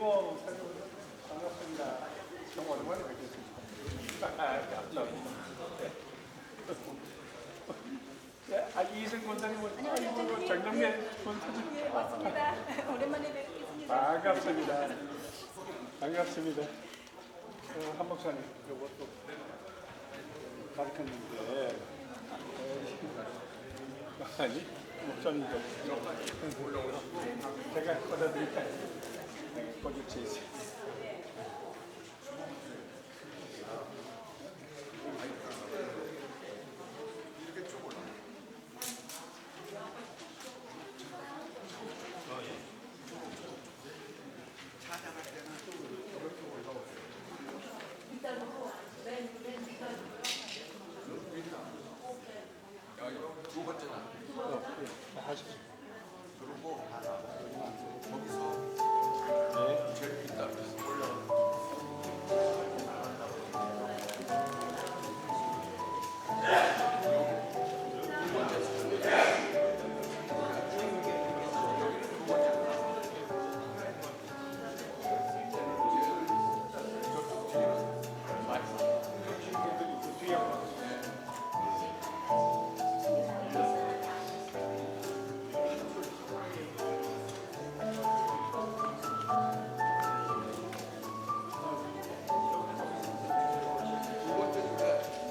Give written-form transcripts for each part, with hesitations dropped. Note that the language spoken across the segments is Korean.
이승호 반갑습니다. 정말 오랜만에 뵙겠습니다. 이승 권사님은 아이고 정동래 권사님. 예, 맞습니다. 오랜만에 뵙겠습니다. 반갑습니다. 반갑습니다. 한 목사님 요것도 가르쳤는데 아니 목사님 제가 받아드릴까요? 꺼주세요. 두 번째는 하십시오. 그리고 거기서 제일 있다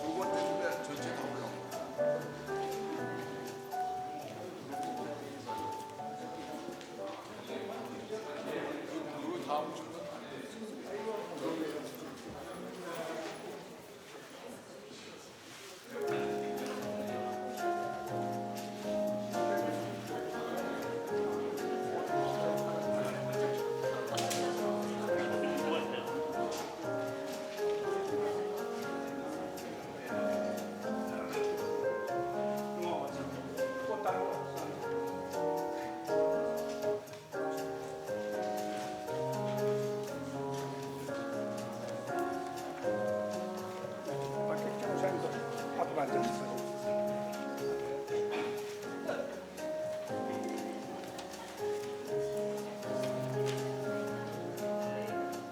두 번째인데 전체 가고요. 그리고 다음 주는 박경정 목사님도 앞으로 앉아주세요.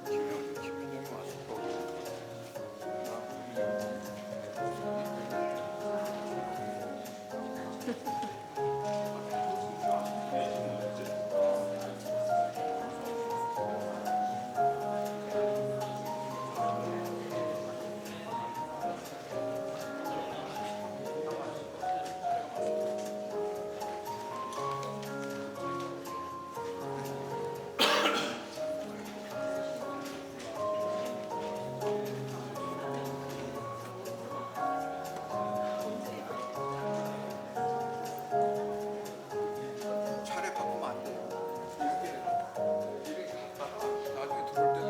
김윤영이 왔을 거고. 차례 바꾸면 안 돼요. 이렇게 갔다가 나중에 들어올 때도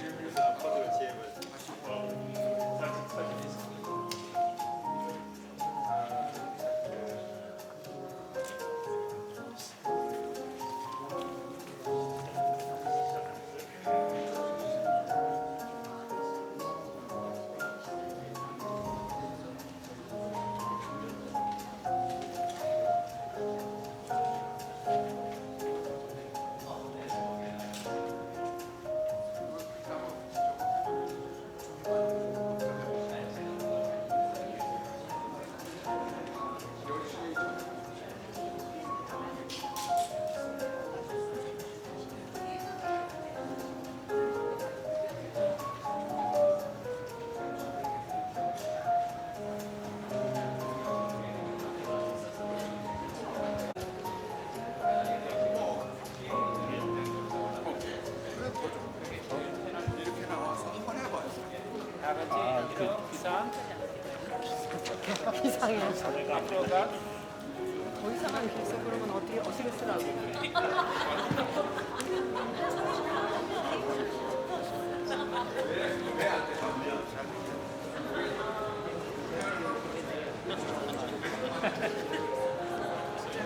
이렇게 여기서 마찬가지예요. 이렇게 나와서 한번 해봐요. 다 같이 이상 이상해. 앞으로가 더 이상한 게 있어. 그러면 어떻게 쓰라고.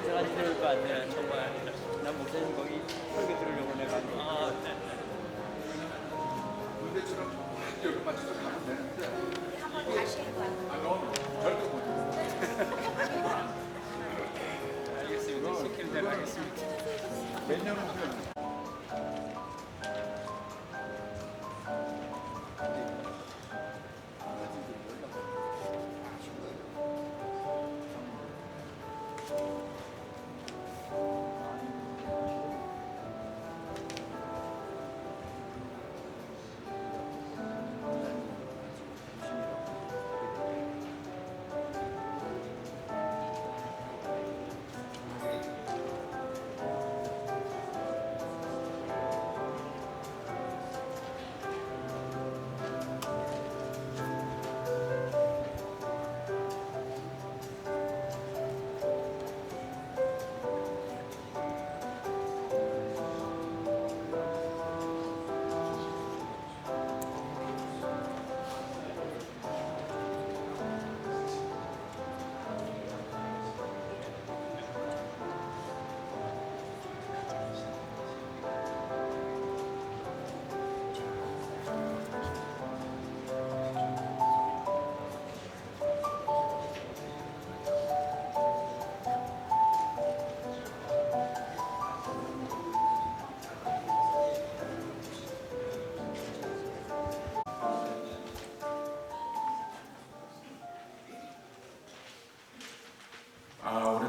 제가 들을 거 아니야 정말. 난 목사님 거기 설교 들으려고 내가 몇 년을 후에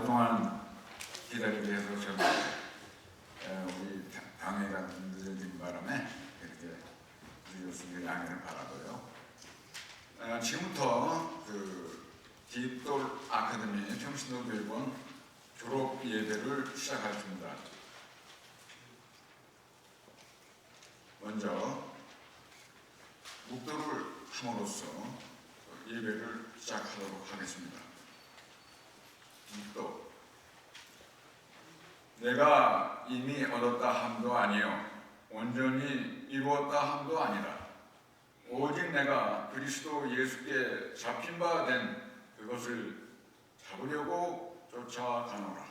오랫동안 기다리게 해서 제가 우리 당회가 늦어진 바람에 이렇게 늦었으니 양해를 바라고요. 지금부터 그 딥돌 아카데미 평신도교육원 졸업 예배를 시작하겠습니다. 먼저 묵도를 함으로써 예배를 시작하도록 하겠습니다. 묵도. 내가 이미 얻었다 함도 아니요 온전히 이루었다 함도 아니라 오직 내가 그리스도 예수께 잡힌 바 된 그것을 잡으려고 쫓아가노라.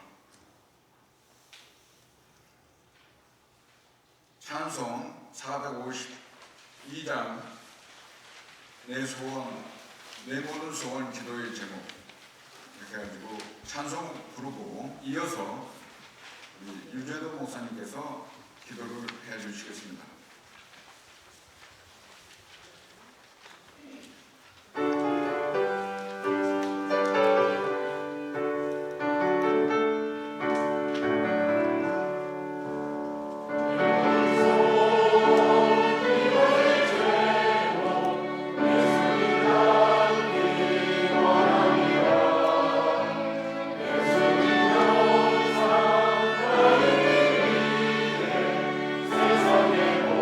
찬송 452장 내 소원, 내 모든 소원 기도의 제목 이렇게 해가지고 찬송 부르고 이어서 우리 유재도 목사님께서 기도를 해주시겠습니다. 세상에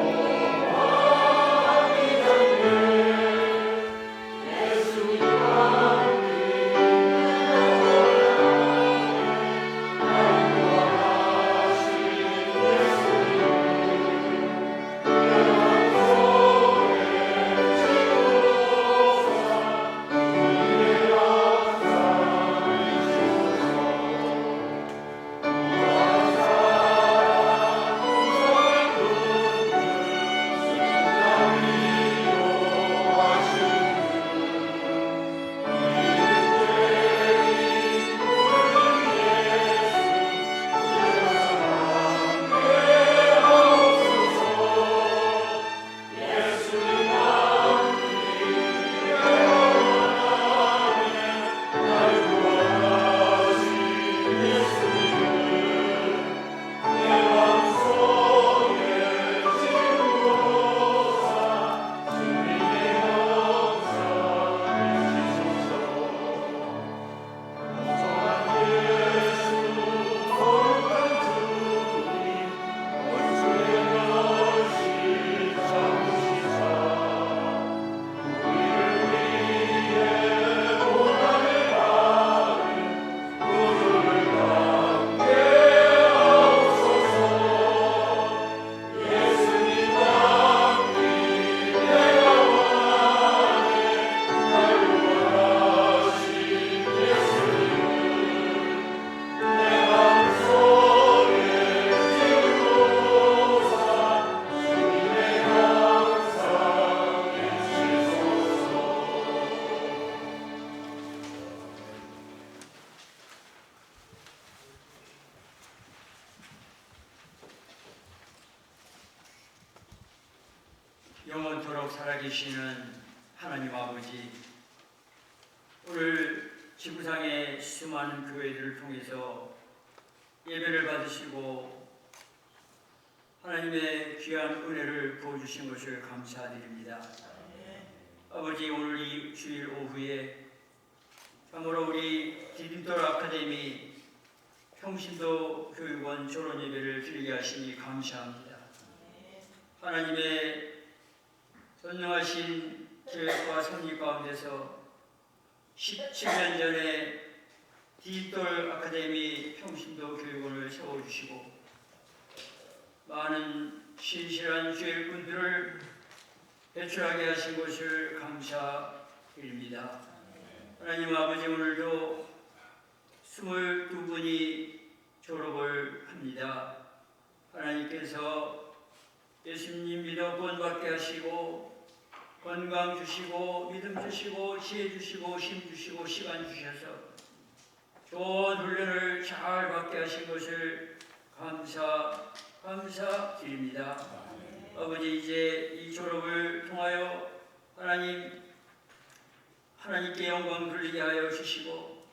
영원토록 살아계시는 하나님 아버지, 오늘 지구상의 수많은 교회들을 통해서 예배를 받으시고 하나님의 귀한 은혜를 부어주신 것을 감사드립니다. 아버지, 오늘 이 주일 오후에 참으로 우리 디딤돌 아카데미 평신도 교육원 졸업 예배를 드리게 하시니 감사합니다. 하나님의 전능하신 계획과 섭리 가운데서 17년 전에 디딤돌 아카데미 평신도 교육원을 세워주시고 많은 신실한 주일꾼들을 배출하게 하신 것을 감사드립니다. 하나님 아버지, 오늘도 22분이 졸업을 합니다. 하나님께서 예수님 믿어 구원받게 하시고 건강 주시고 믿음 주시고 지혜 주시고 힘 주시고 시간 주셔서 좋은 훈련을 잘 받게 하신 것을 감사드립니다. 아버지, 이제 이 졸업을 통하여 하나님께 영광 돌리게 하여 주시고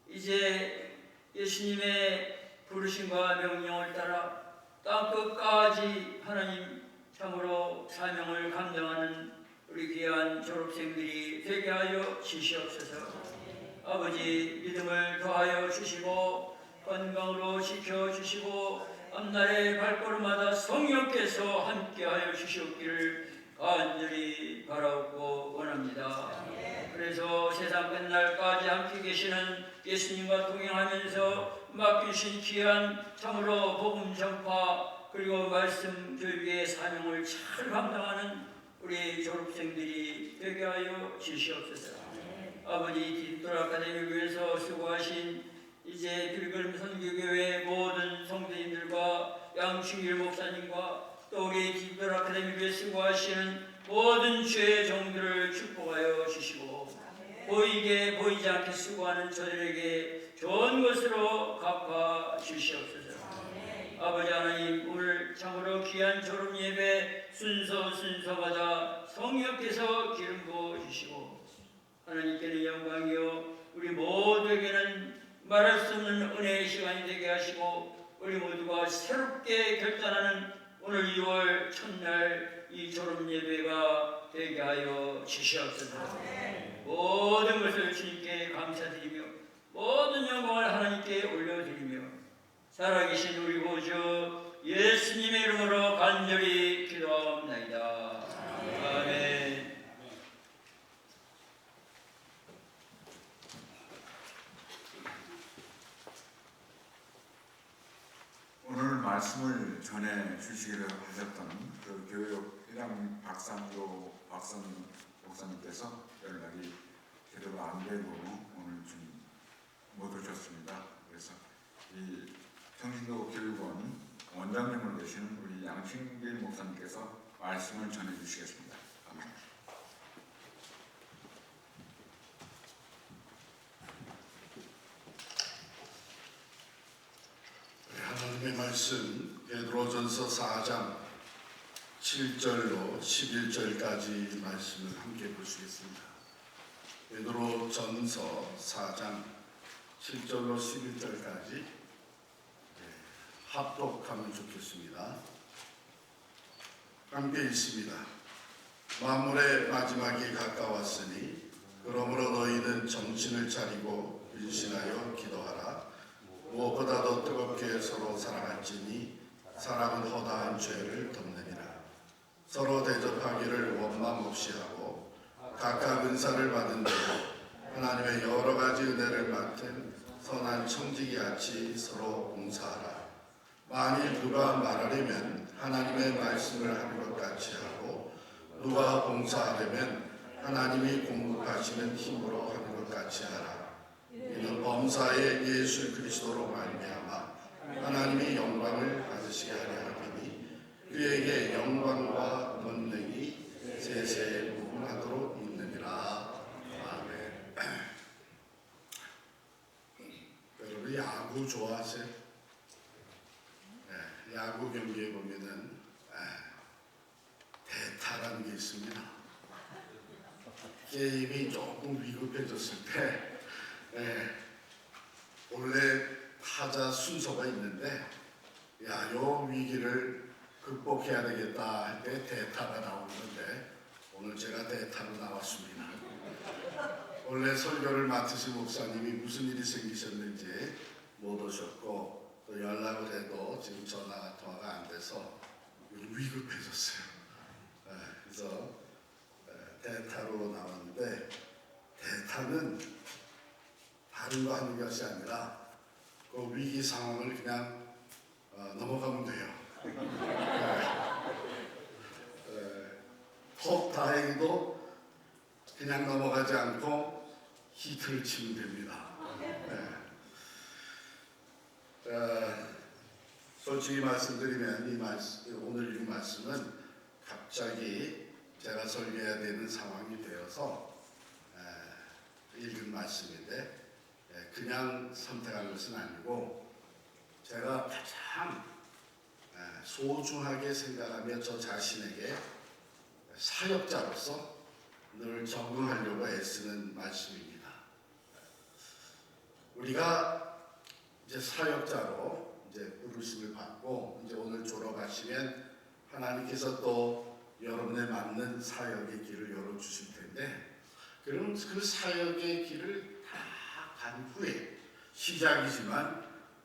이제 예수님의 부르심과 명령을 따라 땅 끝까지 하나님 참으로 사명을 감당하는 우리 귀한 졸업생들이 되게 하여 주시옵소서. 아버지, 믿음을 더하여 주시고 건강으로 지켜주시고 앞날의 발걸음마다 성령께서 함께하여 주시옵기를 간절히 바라옵고 원합니다. 그래서 세상 끝날까지 함께 계시는 예수님과 동행하면서 맡기신 귀한 참으로 복음 전파 그리고 말씀 교육의 사명을 잘 감당하는 우리 졸업생들이 되게 하여 주시옵소서. 아버지, 디딤돌 아카데미를 위해서 수고하신 이제 빌그림 선교교회 모든 성도님들과 양충길 목사님과 또 우리 디딤돌 아카데미를 위해 수고하시는 모든 주의 종들을 축복하여 주시고 보이게 보이지 않게 수고하는 저들에게 좋은 것으로 갚아 주시옵소서. 아버지 하나님, 오늘 참으로 귀한 졸업 예배 순서마다 성령께서 기름 부어 주시고 하나님께는 영광이요 우리 모두에게는 말할 수 없는 은혜의 시간이 되게 하시고 우리 모두가 새롭게 결단하는 오늘 2월 첫날 이 졸업 예배가 되게 하여 주시옵소서. 모든 것을 주님께 감사드리며 모든 영광을 하나님께 올려드리며 살아계신 우리 구주 예수님의 이름으로 간절히 기도하옵나이다. 아멘. 오늘 말씀을 전해 주시기를 하셨던 그 교육 회장 박상조 목사님께서 연락이 제대로 안 되고 오늘 좀 못 오셨습니다. 그래서 이 평신도 교육원 원장님을 계시는 우리 양충길 목사님께서 말씀을 전해 주시겠습니다. 아멘. 하나님의 말씀 베드로전서 4장 7절로 11절까지 말씀을 함께 보시겠습니다. 베드로전서 4장 7절로 11절까지 합독하면 좋겠습니다. 함께 읽습니다. 만물의 마지막이 가까웠으니 그러므로 너희는 정신을 차리고 근신하여 기도하라. 무엇보다도 뜨겁게 서로 사랑할지니 사랑은 허다한 죄를 덮느니라. 서로 대접하기를 원망 없이 하고 각각 은사를 받은 대로 하나님의 여러 가지 은혜를 맡은 선한 청지기 같이 서로 봉사하라. 만일 누가 말하려면 하나님의 말씀을 하는 것 같이 하고 누가 봉사하려면 하나님이 공급하시는 힘으로 하는 것 같이 하라. 이는 범사의 예수 그리스도로 말미암아 하나님이 영광을 받으시게 하려 함이니 그에게 영광과 권능이 세세에 무궁하도록 있느니라. 아멘. 여러분 야구 좋아하세요? 네, 야구 경기에 보면은 대타 대타라는 게 있습니다. 게임이 조금 위급해졌을 때 원래 타자 순서가 있는데 야, 요 위기를 극복해야 되겠다 할 때 대타가 나오는데 오늘 제가 대타로 나왔습니다. 원래 설교를 맡으신 목사님이 무슨 일이 생기셨는지 못 오셨고 또 연락을 해도 지금 전화 통화가 안 돼서 위급해졌어요. 그래서 대타로 나왔는데 대타는 다른 거 하는 것이 아니라 그 위기 상황을 그냥 넘어가면 돼요. 더 다행히도 그냥 넘어가지 않고 히트를 치면 됩니다. 솔직히 말씀드리면 오늘 이 말씀은 갑자기 제가 설교해야 되는 상황이 되어서 읽은 말씀인데 그냥 선택한 것은 아니고 제가 가장 소중하게 생각하며 저 자신에게 사역자로서 늘 적응하려고 애쓰는 말씀입니다. 우리가 이제 사역자로 이제 부르심을 받고 이제 오늘 졸업하시면 하나님께서 또 여러분에 맞는 사역의 길을 열어주실 텐데 그럼 그 사역의 길을 다 간 후에 시작이지만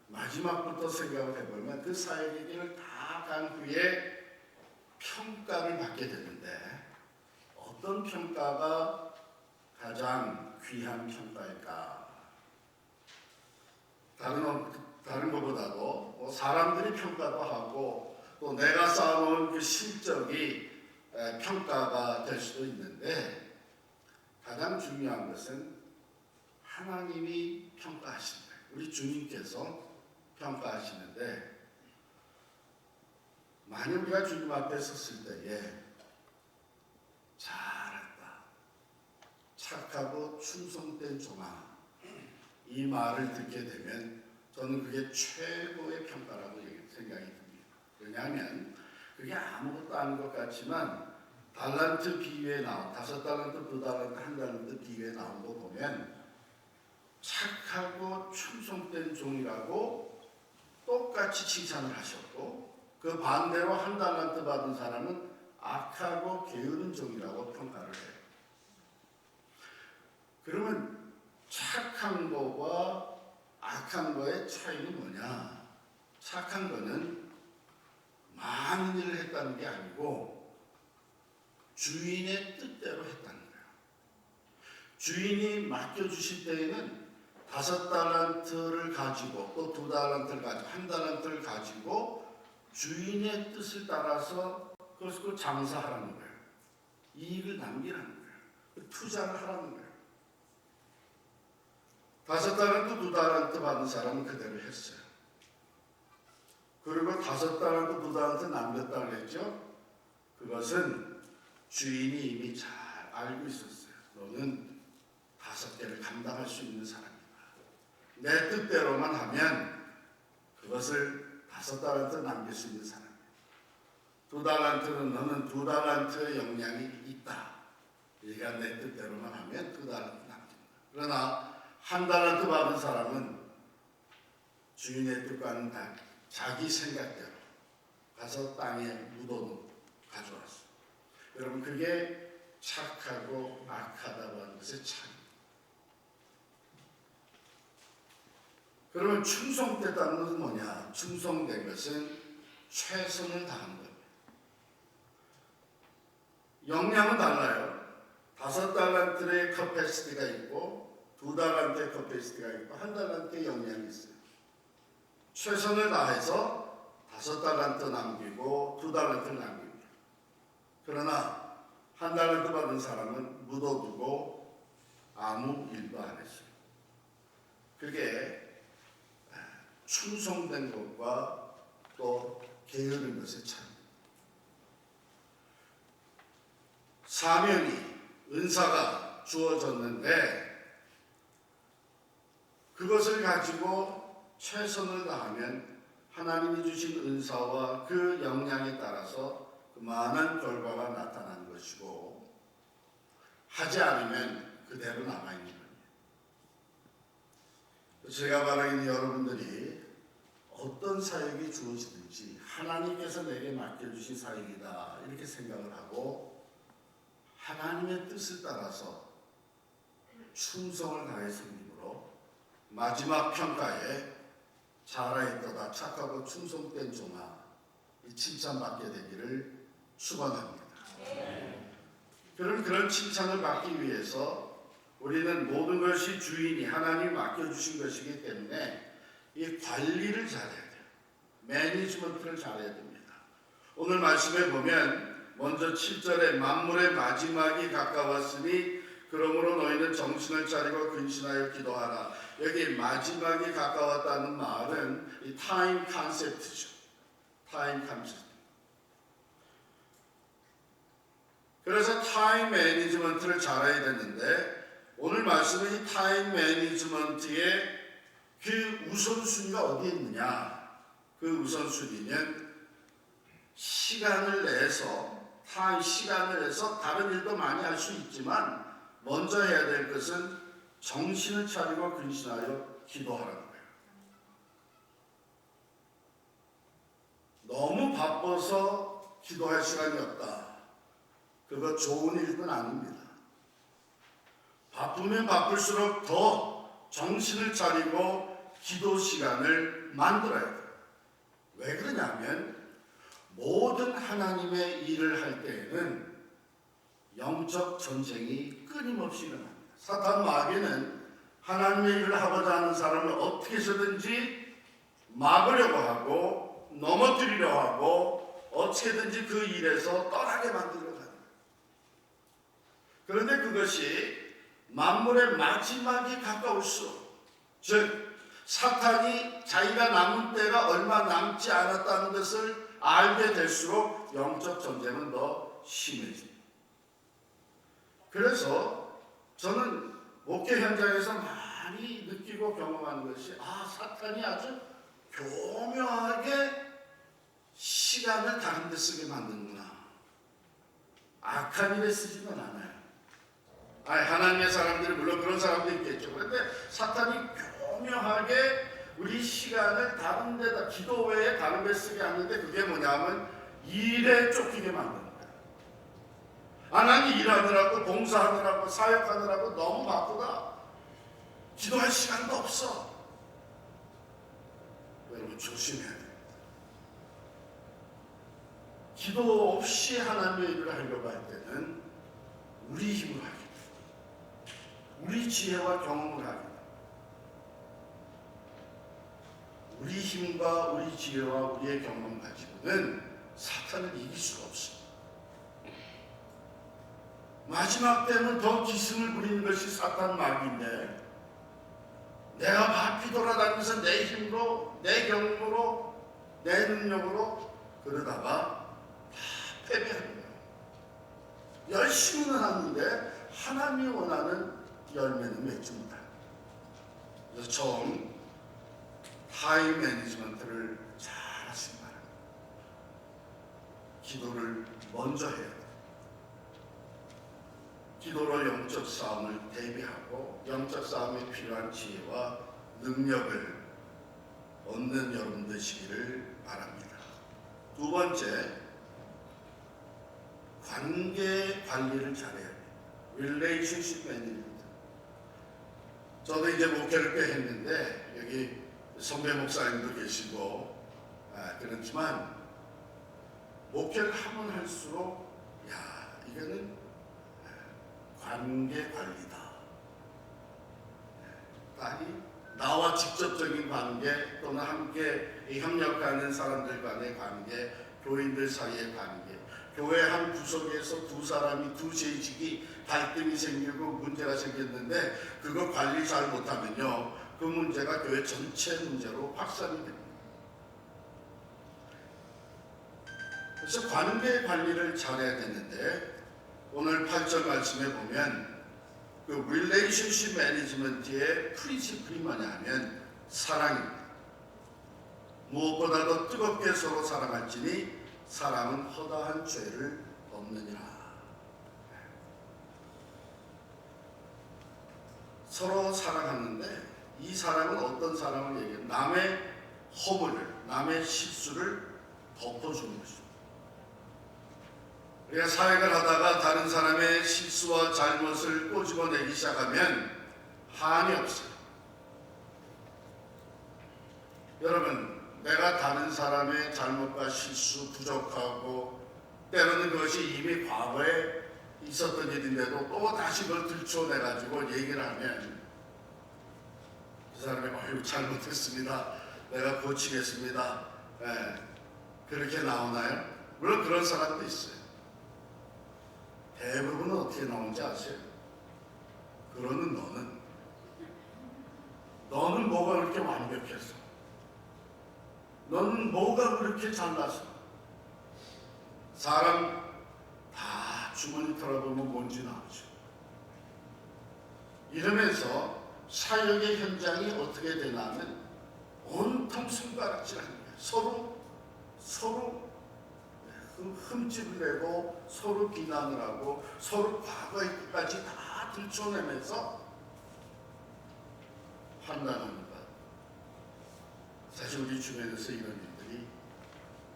마지막부터 생각을 해보면 그 사역의 길을 다 간 후에 평가를 받게 되는데 어떤 평가가 가장 귀한 평가일까? 다른 것보다도 뭐 사람들이 평가도 하고 또 내가 쌓아놓은 그 실적이 평가가 될 수도 있는데 가장 중요한 것은 하나님이 평가하시는 거예요. 우리 주님께서 평가하시는데 만약 우리가 주님 앞에 섰을 때에 잘했다, 착하고 충성된 종아 이 말을 듣게 되면 저는 그게 최고의 평가라고 생각이 듭니다. 왜냐하면 그게 아무것도 아닌 것 같지만 달란트 비유에 나온 5달란트, 2달란트, 1달란트 비유에 나온 거 보면 착하고 충성된 종이라고 똑같이 칭찬을 하셨고 그 반대로 1달란트 받은 사람은 악하고 게으른 종이라고 평가를 해요. 그러면 착한 거와 악한 거의 차이는 뭐냐? 착한 거는 많은 일을 했다는 게 아니고 주인의 뜻대로 했다는 거예요. 주인이 맡겨주실 때에는 5달란트를 가지고 또 2달란트를 가지고 1달란트를 가지고 주인의 뜻을 따라서 그것을 장사하라는 거예요. 이익을 남기라는 거예요. 투자를 하라는 거예요. 5달란트, 2달란트 받은 사람은 그대로 했어요. 그리고 5달란트, 2달란트 남겼다 그랬죠? 그것은 주인이 이미 잘 알고 있었어요. 너는 5개를 감당할 수 있는 사람이다. 내 뜻대로만 하면 그것을 5달란트 남길 수 있는 사람이야. 2달란트는 너는 2달란트의 역량이 있다. 얘가 내 뜻대로만 하면 2달란트 남긴다. 그러나 1달란트 받은 사람은 주인의 뜻과는 달리 자기 생각대로 가서 땅에 묻어놓고 가져왔어. 여러분 그게 착하고 악하다고 하는 것의 차이. 그러면 충성됐다는 것은 뭐냐? 충성된 것은 최선을 다한 겁니다. 역량은 달라요. 5달란트의 커패시티가 있고 2달란트의 커패시티가 있고 1달란트의 역량이 있어요. 최선을 다해서 5달란트 남기고 2달란트를 남깁니다. 그러나 1달란트 받은 사람은 묻어두고 아무 일도 안 했어요. 그게 충성된 것과 또 게으른 것의 차이입니다. 사명이 은사가 주어졌는데 그것을 가지고 최선을 다하면 하나님이 주신 은사와 그 역량에 따라서 그만한 결과가 나타난 것이고 하지 않으면 그대로 남아있는 겁니다. 제가 바라기는 여러분들이 어떤 사역이 주어지든지 하나님께서 내게 맡겨주신 사역이다 이렇게 생각을 하고 하나님의 뜻을 따라서 충성을 다해 섬김으로 마지막 평가에 잘하였도다 착하고 충성된 종아 이 칭찬받게 되기를 축원합니다. 그런 칭찬을 받기 위해서 우리는 모든 것이 주인이 하나님이 맡겨주신 것이기 때문에 이 관리를 잘해야 돼요. 매니지먼트를 잘해야 됩니다. 오늘 말씀에 보면 먼저 7절에 만물의 마지막이 가까웠으니 그러므로 너희는 정신을 차리고 근신하여 기도하라. 여기 마지막이 가까웠다는 말은 이 타임 컨셉트죠. 타임 컨셉트. 그래서 타임 매니지먼트를 잘해야 되는데 오늘 말씀은 이 타임 매니지먼트의 그 우선순위가 어디에 있느냐? 그 우선순위는 시간을 내서 다른 일도 많이 할 수 있지만 먼저 해야 될 것은 정신을 차리고 근신하여 기도하라는 거예요. 너무 바빠서 기도할 시간이 없다. 그거 좋은 일은 아닙니다. 바쁘면 바쁠수록 더 정신을 차리고 기도 시간을 만들어야 돼요. 왜 그러냐면 모든 하나님의 일을 할 때에는 영적 전쟁이 끊임없이 일어납니다. 사탄 마귀는 하나님의 일을 하고자 하는 사람을 어떻게 해서든지 막으려고 하고 넘어뜨리려고 하고 어떻게든지 그 일에서 떠나게 만들려고 합니다. 그런데 그것이 만물의 마지막이 가까울수록 즉 사탄이 자기가 남은 때가 얼마 남지 않았다는 것을 알게 될수록 영적 전쟁은 더 심해집니다. 그래서 저는 목회 현장에서 많이 느끼고 경험하는 것이 사탄이 아주 교묘하게 시간을 다른 데 쓰게 만드는구나. 악한 일에 쓰지는 않아요. 하나님의 사람들이 물론 그런 사람도 있겠죠. 그런데 사탄이 교묘하게 우리 시간을 다른 데다 기도 외에 다른 데 쓰게 하는데 그게 뭐냐면 일에 쫓기게 만드는 거예요. 하나님 일하느라고 봉사하느라고 사역하느라고 너무 바쁘다. 기도할 시간도 없어. 여러분 조심해야 됩니다. 기도 없이 하나님의 일을 하려고 할 때는 우리 힘으로 하게 됩니다. 우리 지혜와 경험을 하게 됩니다. 우리 힘과 우리 지혜와 우리의 경험 가지고는 사탄을 이길 수가 없습니다. 마지막 때는 더 기승을 부리는 것이 사탄 마귀인데 내가 바삐 돌아다니면서 내 힘으로 내 경험으로 내 능력으로 그러다가 다 패배하는 거예요. 열심히는 하는데 하나님이 원하는 열매는 맺습니다. 그래서 처음 타임 매니지먼트를 잘 하시기 바랍니다. 기도를 먼저 해야 돼요. 기도로 영적 싸움을 대비하고 영적 싸움에 필요한 지혜와 능력을 얻는 여러분 되시기를 바랍니다. 두 번째, 관계 관리를 잘해야 돼요. Relationship Management. 저도 이제 목회를 꽤 했는데 여기 선배 목사님도 계시고 그렇지만 목회를 하면 할수록 이거는 관계 관리다. 나와 직접적인 관계 또는 함께 협력하는 사람들 간의 관계, 교인들 사이의 관계, 교회 한 구석에서 두 사람이 두 재직이 갈등이 생기고 문제가 생겼는데 그거 관리 잘 못하면요 그 문제가 교회 전체 문제로 확산이 됩니다. 그래서 관계 관리를 잘해야 되는데 오늘 8절 말씀에 보면 그 relationship management의 프린시플이 뭐냐면 사랑입니다. 무엇보다도 뜨겁게 서로 사랑할지니 사람은 허다한 죄를 없느니라. 서로 사랑하는데 이 사랑은 어떤 사랑을 얘기해요? 남의 허물을, 남의 실수를 덮어주는 것입니다. 우리가 사역을 하다가 다른 사람의 실수와 잘못을 꼬집어내기 시작하면 한이 없어요. 여러분, 내가 다른 사람의 잘못과 실수, 부족하고 때로는 그것이 이미 과거에 있었던 일인데도 또 다시 그걸 들춰내가지고 얘기를 하면 그 사람이 어휴 잘못했습니다. 내가 고치겠습니다. 그렇게 나오나요? 물론 그런 사람도 있어요. 대부분은 어떻게 나오는지 아세요? 그러는 너는 뭐가 그렇게 완벽해서, 너는 뭐가 그렇게 잘나서, 사람 다 주머니 털어보면 뭔지 나오죠. 이러면서 사역의 현장이 어떻게 되냐면 온통 손가락질하는 거예요. 서로 흠집을 내고 서로 비난을 하고 서로 과거의 것까지 다 들춰내면서 판단하는 것. 사실 우리 주변에서 이런 일들이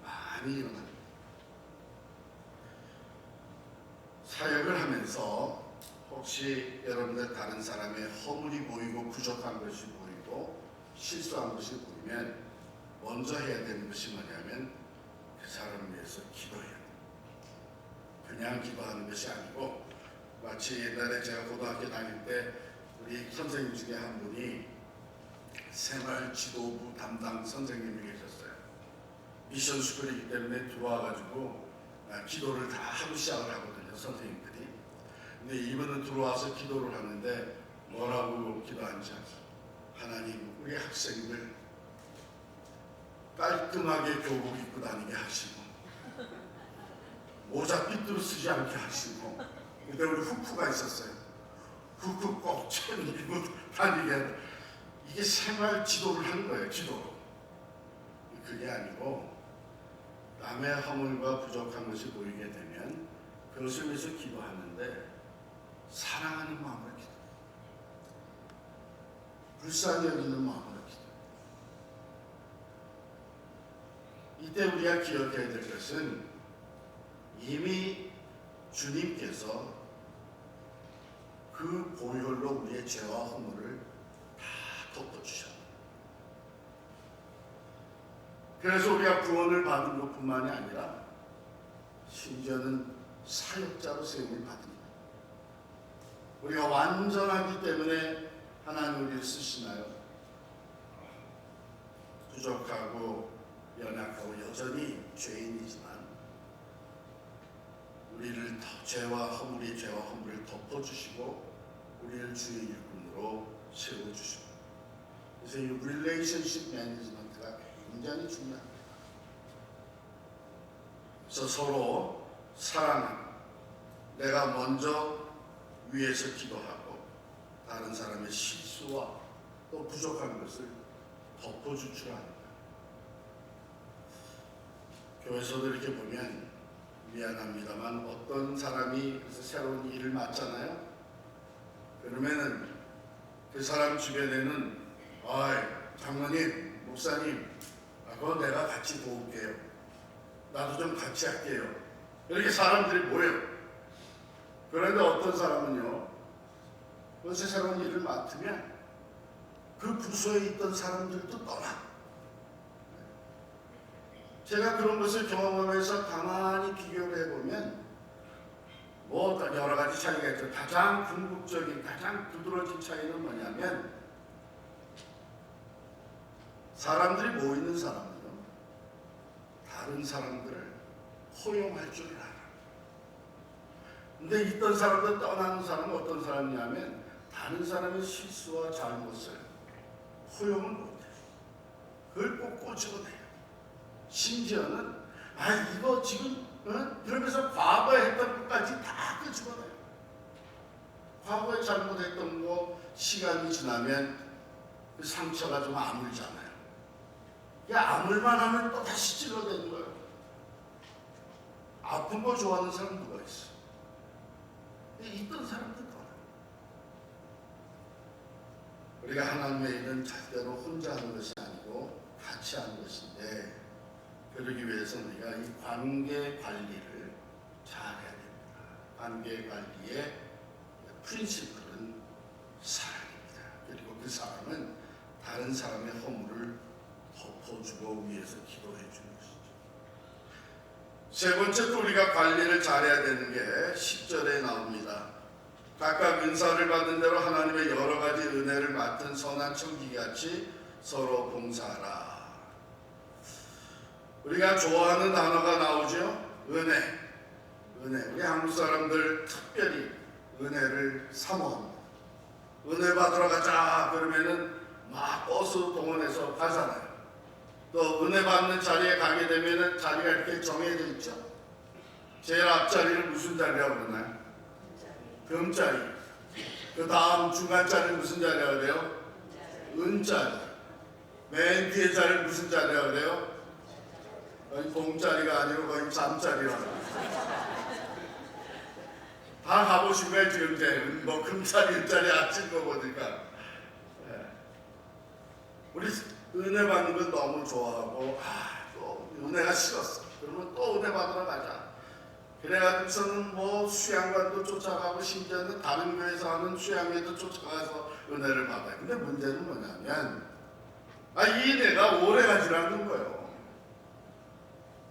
많이 일어납니다. 사역을 하면서 혹시 여러분들 다른 사람의 허물이 보이고 부족한 것이 보이고 실수한 것이 보이면 먼저 해야 되는 것이 뭐냐면 그 사람을 위해서 기도해야 돼요. 그냥 기도하는 것이 아니고 마치 옛날에 제가 고등학교 다닐 때 우리 선생님 중에 한 분이 생활지도부 담당 선생님이 계셨어요. 미션 스쿨이기 때문에 들어와가지고 기도를 다 하고 시작을 하거든요, 선생님들이. 근데 이분은 들어와서 기도를 하는데 뭐라고 기도하는지 아세요? 하나님, 우리 학생들 깔끔하게 교복 입고 다니게 하시고 모자 삐뚤어 쓰지 않게 하시고, 근데 우리 후크가 있었어요. 후크 꼭 챙기고 다니게 하는, 이게 생활 지도를 하는 거예요. 지도로. 그게 아니고 남의 허물과 부족한 것이 보이게 되면 그것을 위해서 기도하는데 사랑하는 마음으로 기도, 불쌍히 여기는 마음으로 기도. 이때 우리가 기억해야 될 것은 이미 주님께서 그 보혈로 우리의 죄와 허물을 다 덮어주셨다. 그래서 우리가 구원을 받은 것뿐만이 아니라 심지어는 사역자로 세움을 받습니다. 우리가 완전하기 때문에 하나님 우리를 쓰시나요? 부족하고 연약하고 여전히 죄인이지만 우리를 죄와 허물을 덮어주시고 우리를 주의 일꾼으로 세워주시고, 그래서 이 릴레이션십 매니지먼트가 굉장히 중요합니다. 그래서 서로 사랑하고 내가 먼저 위에서 기도하고 다른 사람의 실수와 또 부족한 것을 덮어줄 줄 아는 거예요. 교회에서도 이렇게 보면 미안합니다만 어떤 사람이 그래서 새로운 일을 맡잖아요. 그러면은 그 사람 주변에는 장로님, 목사님, 그거 내가 같이 도울게요. 나도 좀 같이 할게요. 이렇게 사람들이 모여요. 그런데 어떤 사람은요, 그것에 새로운 일을 맡으면 그 부서에 있던 사람들도 떠나. 제가 그런 것을 경험하면서 가만히 비교를 해보면 뭐 여러 가지 차이가 있죠. 가장 궁극적인, 가장 두드러진 차이는 뭐냐면 사람들이 모이는 사람은요, 다른 사람들을 포용할 줄 알아. 근데 있던 사람들 떠나는 사람은 어떤 사람이냐면 다른 사람의 실수와 잘못을 포용을 못해요. 그걸 꼭 꼬집어내요. 심지어는 이거 지금 이러면서 과거에 했던 것까지 다 끄집어내요. 과거에 잘못했던 거 시간이 지나면 그 상처가 좀 아물잖아요. 아물만 하면 또 다시 찔러대는 거예요. 아픈 거 좋아하는 사람 누가 있어? 있던 사람들 떠나. 우리가 하나님의 일은 절대로 혼자 하는 것이 아니고 같이 하는 것인데, 그러기 위해서 우리가 이 관계 관리를 잘해야 됩니다. 관계 관리의 프린시플은 사랑입니다. 그리고 그 사랑은 다른 사람의 허물을 덮어주고 위해서 기도해 주는 것이죠. 세 번째, 또 우리가 관리를 잘해야 되는 게 10절에 나옵니다. 각각 은사를 받은 대로 하나님의 여러 가지 은혜를 맡은 선한 청지기같이 서로 봉사하라. 우리가 좋아하는 단어가 나오죠. 은혜. 우리 한국 사람들 특별히 은혜를 사모합니다. 은혜 받으러 가자 그러면은 막 버스 동원해서 가잖아요. 또 은혜 받는 자리에 가게 되면은 자리가 이렇게 정해져 있죠. 제일 앞자리를 무슨 자리라고 그러나요? 금자리. 그 다음 중간 자리는 무슨 자리라고 그래요? 은자리. 맨 뒤에 자리는 무슨 자리라고 그래요? 거의 봉자리가 아니고 거의 잠자리라고 그래요. 다 가보신 거예요 지금 이제 뭐 금자리, 은자리 아친 거 보니까. 우리 은혜 받는 걸 너무 좋아하고 또 은혜가 싫었어. 그러면 또 은혜 받으러 가자. 그래가지고서는 뭐 수양관도 쫓아가고 심지어는 다른 교회에서 하는 수양회도 쫓아가서 은혜를 받아요. 근데 문제는 뭐냐면 이 은혜가 오래 가지 않는 거예요.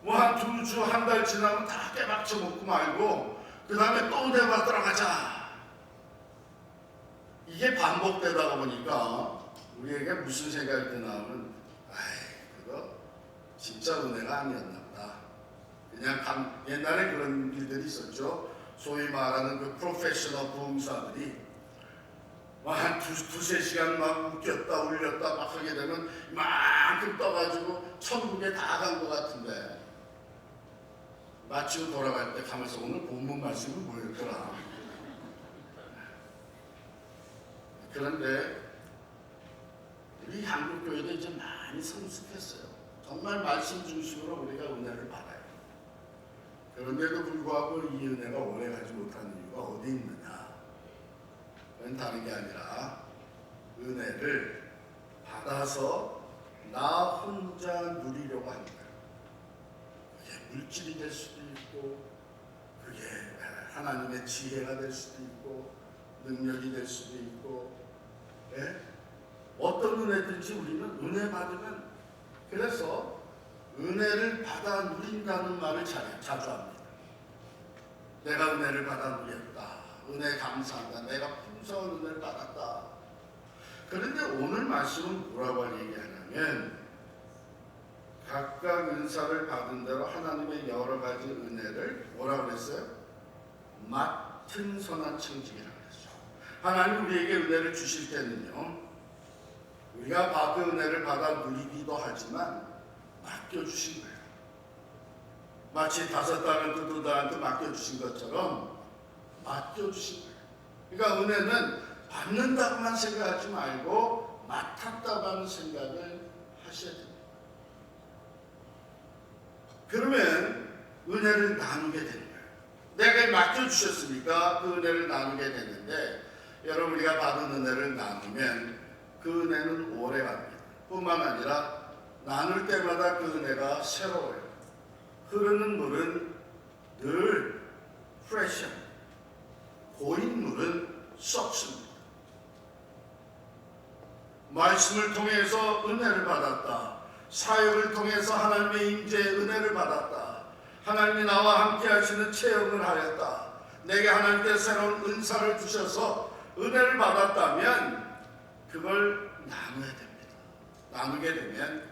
뭐 한 2주, 한 달 지나면 다 깨박쳐 먹고 말고 그 다음에 또 은혜 받으러 가자. 이게 반복되다가 보니까 우리에게 무슨 생각이 드냐면 그거 진짜 은혜가 아니었나 보다. 그냥 옛날에 그런 일들이 있었죠. 소위 말하는 그 프로페셔널 부흥사들이 한 두세 시간 막 웃겼다 울렸다 막 하게 되면 이만큼 떠가지고 천국에 다 간 것 같은데 마치고 돌아갈 때 가면서 오늘 본문 말씀은 뭐였더라. 그런데 우리 한국교회도 이제 많이 성숙했어요. 정말 말씀 중심으로 우리가 은혜를 받아요. 그런데도 불구하고 이 은혜가 오래가지 못하는 이유가 어디 있느냐. 그건 다른 게 아니라 은혜를 받아서 나 혼자 누리려고 합니다. 그게 물질이 될 수도 있고 그게 하나님의 지혜가 될 수도 있고 능력이 될 수도 있고 어떤 은혜든지 우리는 은혜 받으면, 그래서 은혜를 받아 누린다는 말을 자주 합니다. 내가 은혜를 받아 누렸다. 은혜 감사한다. 내가 풍성한 은혜를 받았다. 그런데 오늘 말씀은 뭐라고 얘기하냐면 각각 은사를 받은 대로 하나님의 여러 가지 은혜를 뭐라고 그랬어요? 맡은 선한 청지기라고 그랬죠. 하나님 우리에게 은혜를 주실 때는요, 우리가 받은 은혜를 받아 누리기도 하지만 맡겨주신 거예요. 마치 5달란트 2달란트 맡겨주신 것처럼 맡겨주신 거예요. 그러니까 은혜는 받는다고만 생각하지 말고 맡았다고 하는 생각을 하셔야 됩니다. 그러면 은혜를 나누게 되는 거예요. 내가 맡겨주셨으니까 그 은혜를 나누게 되는데, 여러분 우리가 받은 은혜를 나누면 그 은혜는 오래 갑니다. 뿐만 아니라 나눌 때마다 그 은혜가 새로워요. 흐르는 물은 늘 프레셔, 고인 물은 썩습니다. 말씀을 통해서 은혜를 받았다. 사역을 통해서 하나님의 임재의 은혜를 받았다. 하나님이 나와 함께 하시는 체험을 하였다. 내게 하나님께서 새로운 은사를 주셔서 은혜를 받았다면 그걸 나눠야 됩니다. 나누게 되면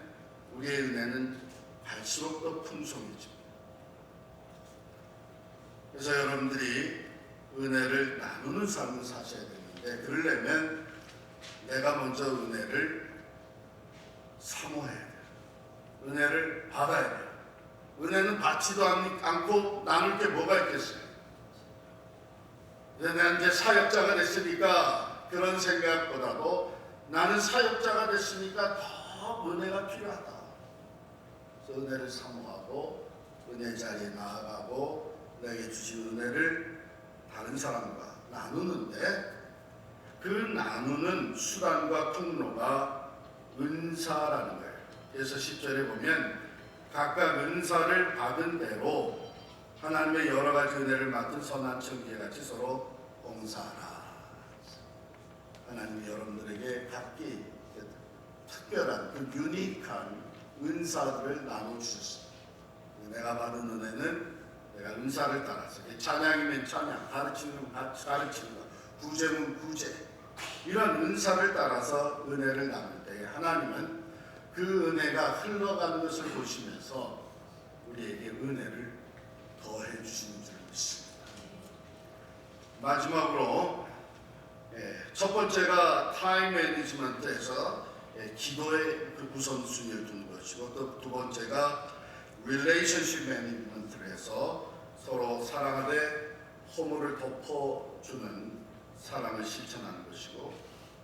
우리의 은혜는 갈수록 더 풍성해집니다. 그래서 여러분들이 은혜를 나누는 삶을 사셔야 되는데, 그러려면 내가 먼저 은혜를 사모해야 돼요. 은혜를 받아야 돼요. 은혜는 받지도 않고 나눌 게 뭐가 있겠어요? 내가 이제 사역자가 됐으니까 그런 생각보다도 나는 사역자가 됐으니까 더 은혜가 필요하다. 그래서 은혜를 사모하고 은혜 자리에 나아가고 내게 주신 은혜를 다른 사람과 나누는데 그 나누는 수단과 통로가 은사라는 거예요. 그래서 10절에 보면 각각 은사를 받은 대로 하나님의 여러 가지 은혜를 맡은 선한 청지기같이 서로 봉사하라. 하나님이 여러분들에게 각기 특별한 그 유니크한 은사들을 나눠주셨습니다. 내가 받은 은혜는 내가 은사를 따라서 찬양이면 찬양, 가르치는 것, 구제면 구제, 이런 은사를 따라서 은혜를 나눌 때 하나님은 그 은혜가 흘러가는 것을 보시면서 우리에게 은혜를 더해 주시는 줄 믿습니다. 마지막으로 첫 번째가 타임 매니지먼트에서 기도의 그 우선순위를 두는 것이고, 또 두 번째가 릴레이션십 매니지먼트를 해서 서로 사랑하되 허물을 덮어주는 사랑을 실천하는 것이고,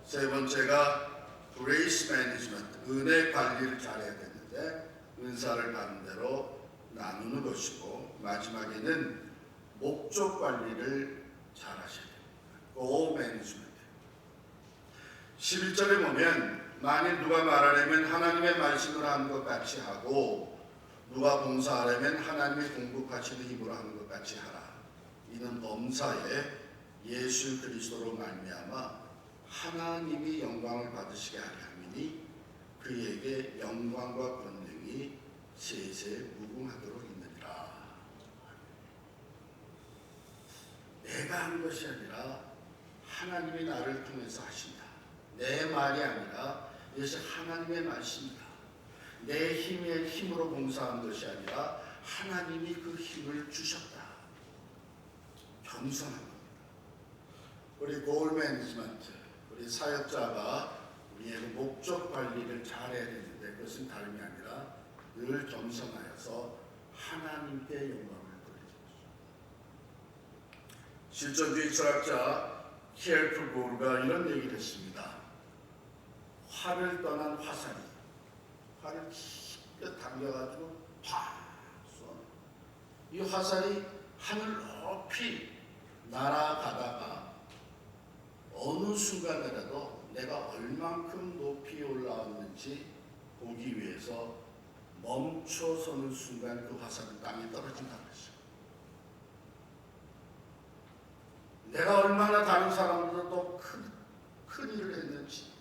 세 번째가 그레이스 매니지먼트, 은혜 관리를 잘해야 되는데 은사를 받는 대로 나누는 것이고, 마지막에는 목적 관리를 잘 하셔야 됩니다. 고al 매니지먼트. 11절에 보면 만일 누가 말하려면 하나님의 말씀을 하는 것 같이 하고 누가 봉사하려면 하나님의 공급하시는 힘으로 하는 것 같이 하라. 이는 범사에 예수 그리스도로 말미암아 하나님이 영광을 받으시게 하려 함이니 그에게 영광과 권능이 세세 무궁하도록 있느니라. 내가 한 것이 아니라 하나님이 나를 통해서 하신다. 내 말이 아니라 이것이 하나님의 말씀이다. 내 힘으로 봉사한 것이 아니라 하나님이 그 힘을 주셨다. 겸손한 겁니다. 우리 고al 매니지먼트, 우리 사역자가 우리의 목적 관리를 잘해야 되는데 그것은 다름이 아니라 늘 겸손하여서 하나님께 영광을 돌리는 것입니다. 실존주의 철학자 키엘프 고르가 이런 얘기를 했습니다. 활을 떠난 화살이 활을 깊게 당겨가지고 팍 쏘는 이 화살이 하늘 높이 날아가다가 어느 순간이라도 내가 얼만큼 높이 올라왔는지 보기 위해서 멈춰서는 순간 그 화살은 땅에 떨어진다는 것이죠. 내가 얼마나 다른 사람보다 더 큰 일을 했는지,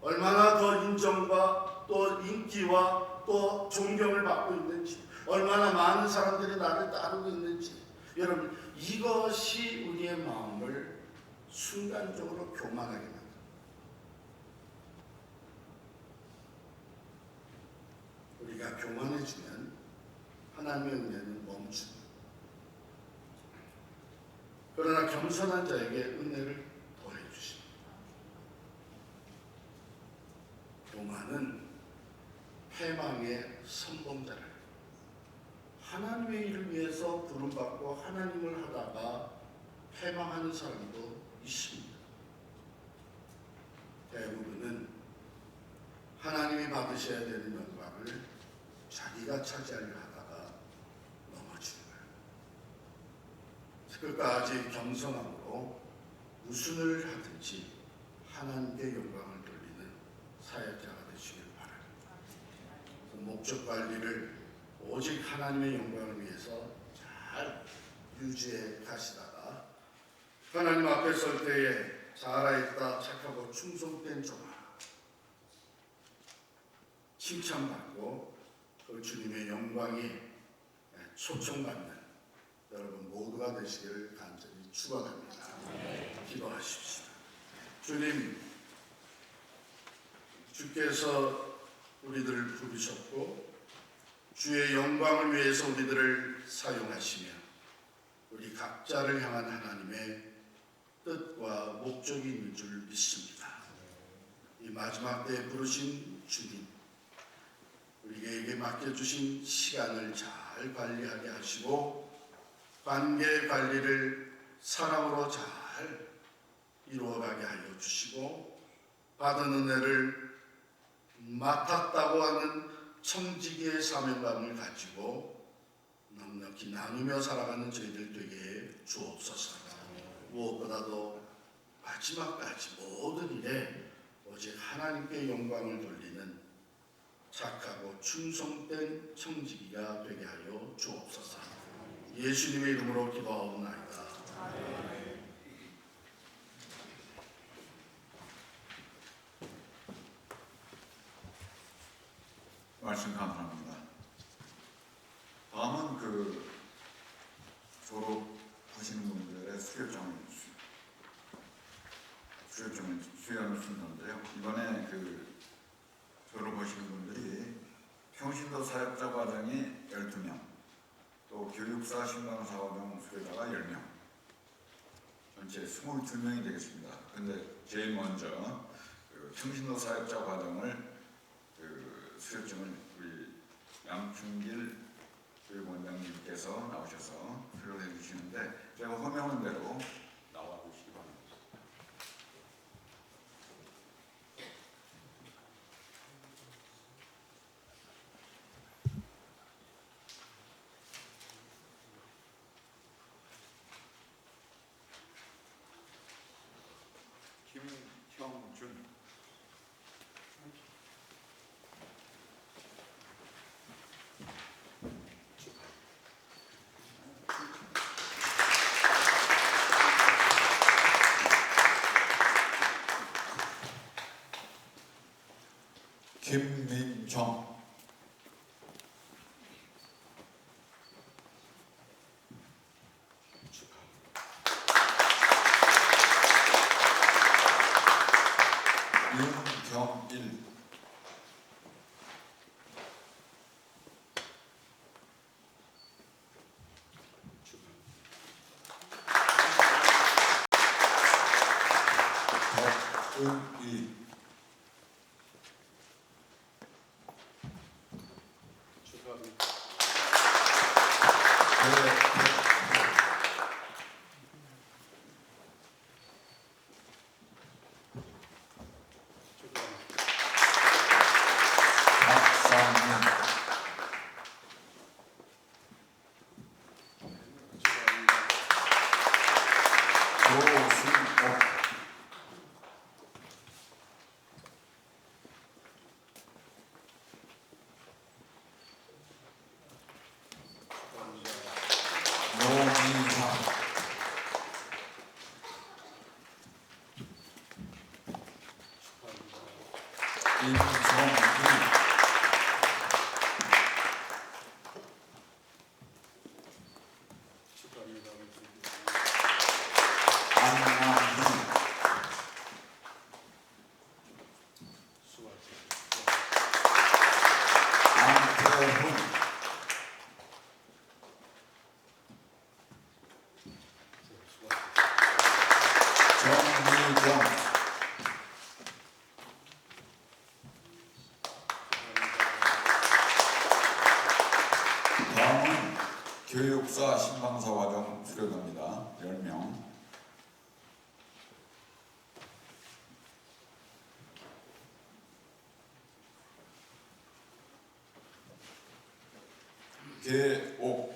얼마나 더 인정과 또 인기와 또 존경을 받고 있는지, 얼마나 많은 사람들이 나를 따르고 있는지, 여러분 이것이 우리의 마음을 순간적으로 교만하게 만듭니다. 우리가 교만해지면 하나님의 은혜는 멈춥니다. 그러나 겸손한 자에게 은혜를 더해 주십니다. 교만은 패망의 선봉자를, 하나님의 일을 위해서 부름받고 하나님을 하다가 패망하는 사람도 있습니다. 대부분은 하나님이 받으셔야 되는 영광을 자기가 차지하려 하다가 넘어지는 거예요. 끝까지 겸손함으로 무슨 일을 하든지 하나님께 영광을 돌리는 사역자가 되시길 바랍니다. 목적 관리를 오직 하나님의 영광을 위해서 잘 유지해 가시다가 하나님 앞에 설 때에 잘하였다, 착하고 충성된 종아, 칭찬받고 그 주님의 영광이 초청받는 여러분 모두가 되시기를 간절히 축원합니다. 기도하십시오. 주님, 주께서 우리들을 부르셨고 주의 영광을 위해서 우리들을 사용하시며 우리 각자를 향한 하나님의 뜻과 목적이 있는 줄 믿습니다. 이 마지막 때에 부르신 주님, 우리에게 맡겨주신 시간을 잘 관리하게 하시고 관계 관리를 사랑으로 잘 이루어가게 하여 주시고 받은 은혜를 맡았다고 하는 청지기의 사명감을 가지고 넉넉히 나누며 살아가는 저희들 되게 주옵소서. 무엇보다도 마지막까지 모든 일에 오직 하나님께 영광을 돌리는 착하고 충성된 청지기가 되게 하여 주옵소서. 예수님의 이름으로 기도하옵나이다. 말씀 감사합니다. 다음은 졸업하시는 분들의 수료증을 준다는데요. 이번에 졸업하시는 분들이 평신도 사역자 과정이 12명, 또 교육사 신방사 과정 수료자가 10명, 전체 22명이 되겠습니다. 근데 제일 먼저 평신도 사역자 과정을 수료증을 우리 양충길 교육원장님께서 나오셔서 수료해 주시는데 제가 허명한 대로 나와 주시기 바랍니다. 김형준, 김민정, 윤경일, 박은희, 박상민, 조순옥, 노미상, 임성희, 안남희, 안태훈, 정미경, 다음은 교육사 신방사 과정 수료자입니다. 10명. 계옥,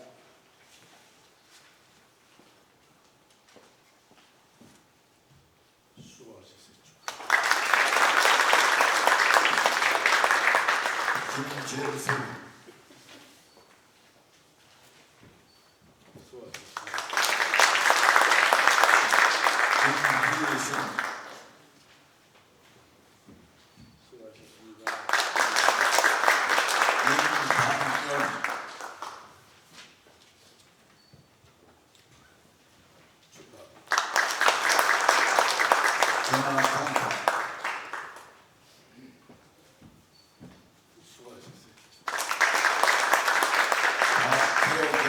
김재수, 김희신, 임방영, 전화통, 박혜경,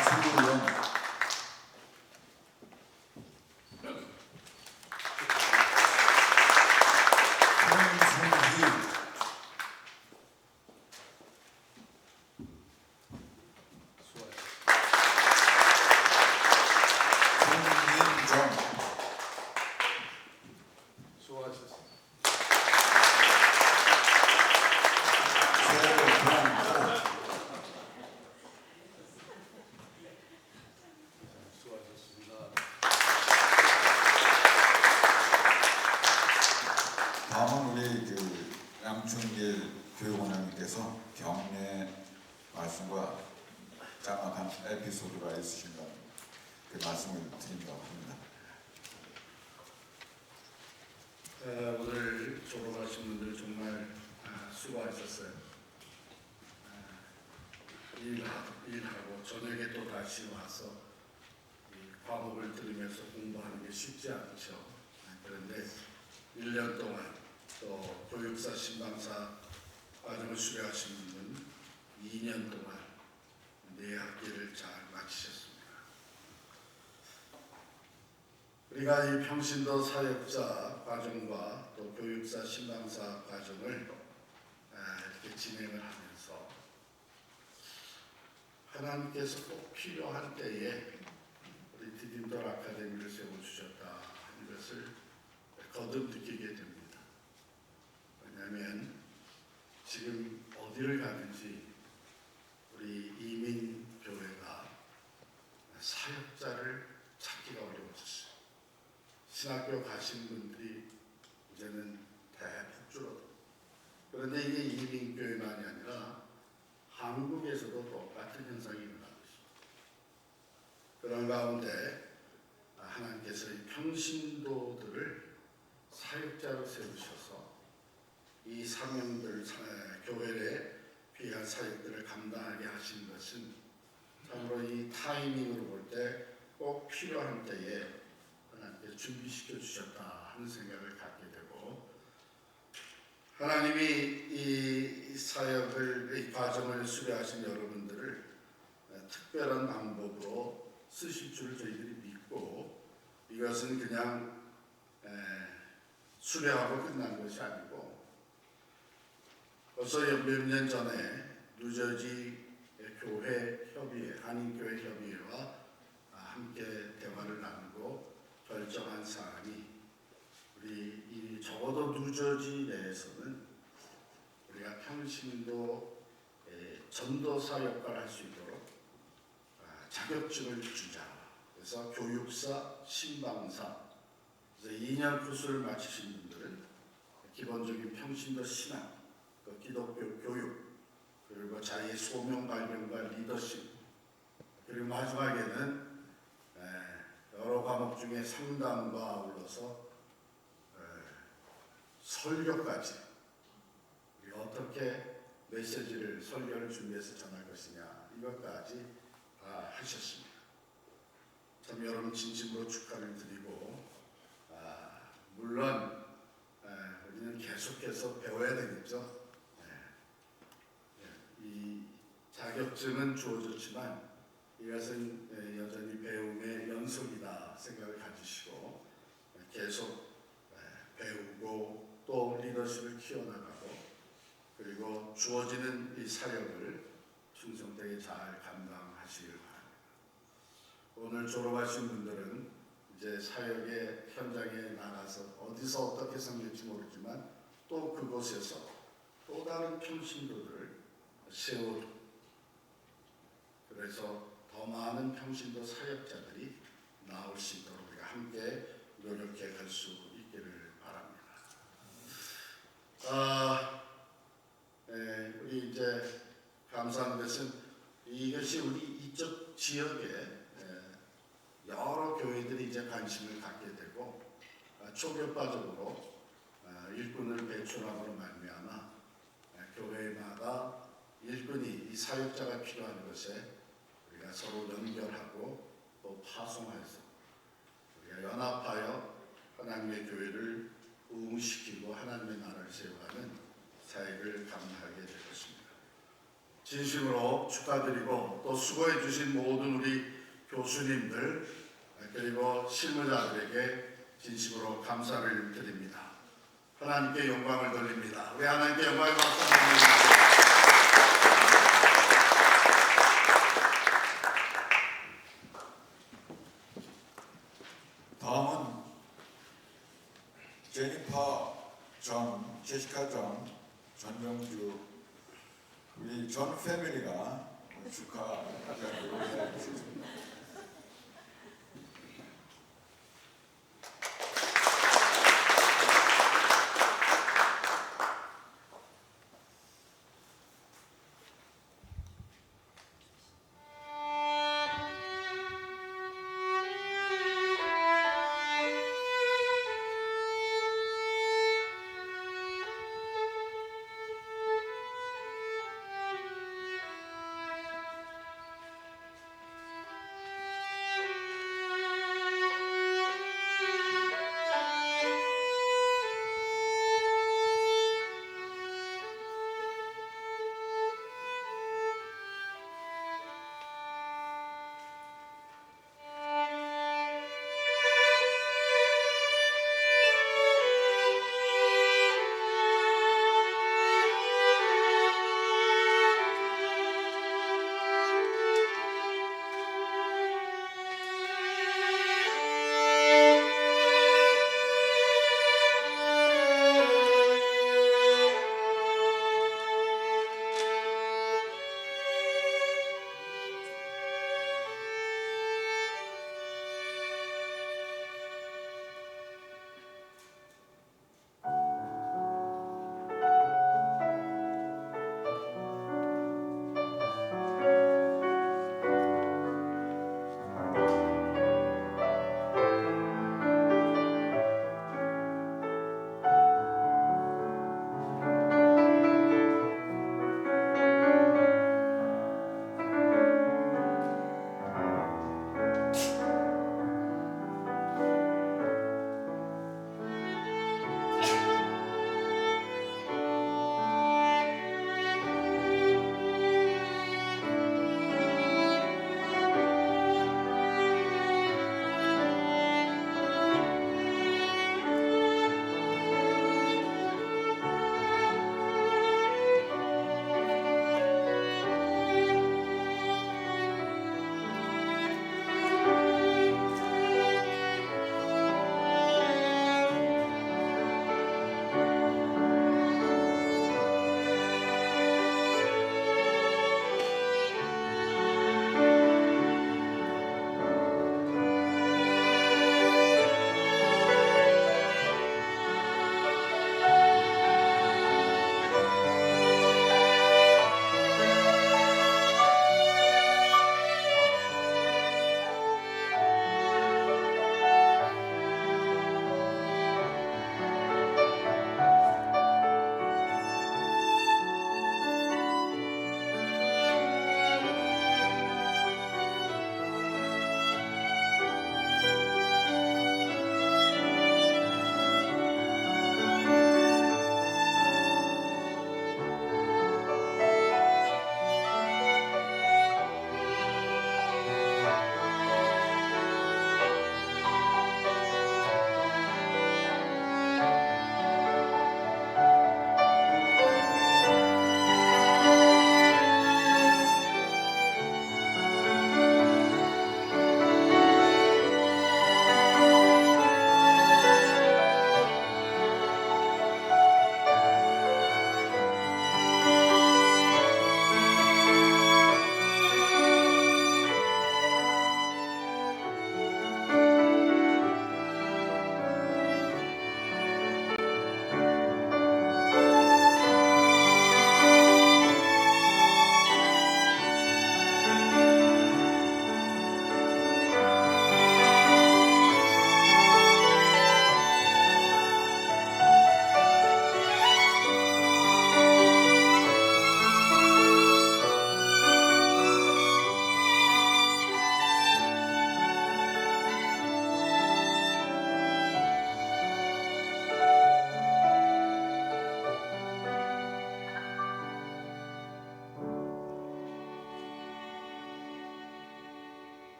하수연, 홍승희, 다음은 우리 그 양춘길 교육원장님께서 격려의 말씀과 짤막한 에피소드가 있으신가 그 말씀을 드린다고 합니다. 오늘 졸업하신 분들 정말 수고하셨어요. 일하고 저녁에 또 다시 와서 이 과목을 들으면서 공부하는 게 쉽지 않죠. 그런데 1년 동안 또 교육사 신방사 과정을 수료하신 분은 2년 동안 4학기를 잘 마치셨습니다. 우리가 이 평신도 사역자 과정과 또 교육사 신방사 과정을 이렇게 진행을 하면서 하나님께서 꼭 필요한 때에 우리 디딤돌 아카데미를 세워주셨다 하는 것을 거듭 느끼게 됩니다. 왜냐하면 지금 어디를 가든지 우리 이민교회가 사역자를 찾기가 어려워졌어요. 신학교 가신 분들이 이제는 대폭 줄어들어요. 그런데 이게 이민교회만이 아니라 한국에서도 똑같은 현상이 일어나고 있습니다. 그런 가운데 하나님께서 이 평신도들을 사역자로 세우셔서 이 사명들, 교회의 귀한 사역들을 감당하게 하신 것은 참으로 이 타이밍으로 볼 때 꼭 필요한 때에 하나님께서 준비시켜 주셨다 하는 생각을 갖게 되고, 하나님이 이 사역을, 이 과정을 수료하신 여러분들을 특별한 방법으로 쓰실 줄 저희들이 믿고, 이것은 그냥 수료하고 끝난 것이 아니고 벌써 몇 년 전에 뉴저지 교회 협의회, 한인교회 협의회와 함께 대화를 나누고 결정한 사안이, 우리 이 적어도 뉴저지 내에서는 우리가 평신도 전도사 역할을 할 수 있도록 자격증을 주자. 그래서 교육사, 신방사, 그래서 2년 코스를 마치신 분들은 기본적인 평신도 신앙, 기독교 교육, 그리고 자기의 소명 발견과 리더십, 그리고 마지막에는 여러 과목 중에 상담과 아울러서 설교까지, 어떻게 메시지를, 설교를 준비해서 전할 것이냐, 이것까지 다 하셨습니다. 참 여러분 진심으로 축하를 드리고, 물론 우리는 계속해서 배워야 되겠죠. 이 자격증은 주어졌지만 이것은 여전히 배움의 연속이다 생각을 가지시고 계속 배우고 또 리더십을 키워나가고, 그리고 주어지는 이 사역을 충성되게 잘 감당하시길 바랍니다. 오늘 졸업하신 분들은 이제 사역의 현장에 나가서 어디서 어떻게 섬길지 모르지만 또 그곳에서 또 다른 평신도들을 세우고, 그래서 더 많은 평신도 사역자들이 나올 수 있도록 우리가 함께 노력해 갈 수 있기를 바랍니다. 우리 이제 감사한 것은 이것이 우리 이쪽 지역에 여러 교회들이 이제 관심을 갖게 되고 초교파적으로 일꾼을 배출함으로 말미암아 교회마다 일꾼이, 이 사역자가 필요한 것에 우리가 서로 연결하고 또 파송해서 우리가 연합하여 하나님의 교회를 부흥시키고 하나님의 나라를 세워가는 사역을 감당하게 될 것입니다. 진심으로 축하드리고 또 수고해 주신 모든 우리 교수님들 그리고 실무자들에게 진심으로 감사를 드립니다. 하나님께 영광을 돌립니다. 우리 하나님께 영광을 박수드립니다. 다음은 제시카 전, 전정주 우리 전 패밀리가 축하 자리를 해주셨습니다.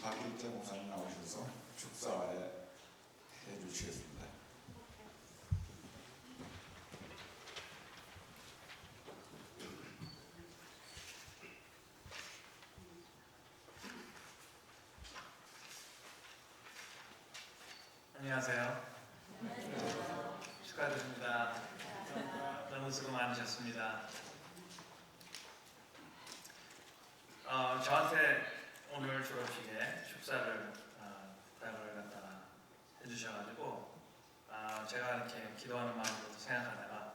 박일태 목사님 나오셔서 축사에 해주시겠습니다. 안녕하세요. 축하드립니다. 너무 수고 많으셨습니다. 저한테 오늘 졸업식에 축사를 부탁을 갖다가 해주셔가지고 제가 이렇게 기도하는 마음으로 생각하다가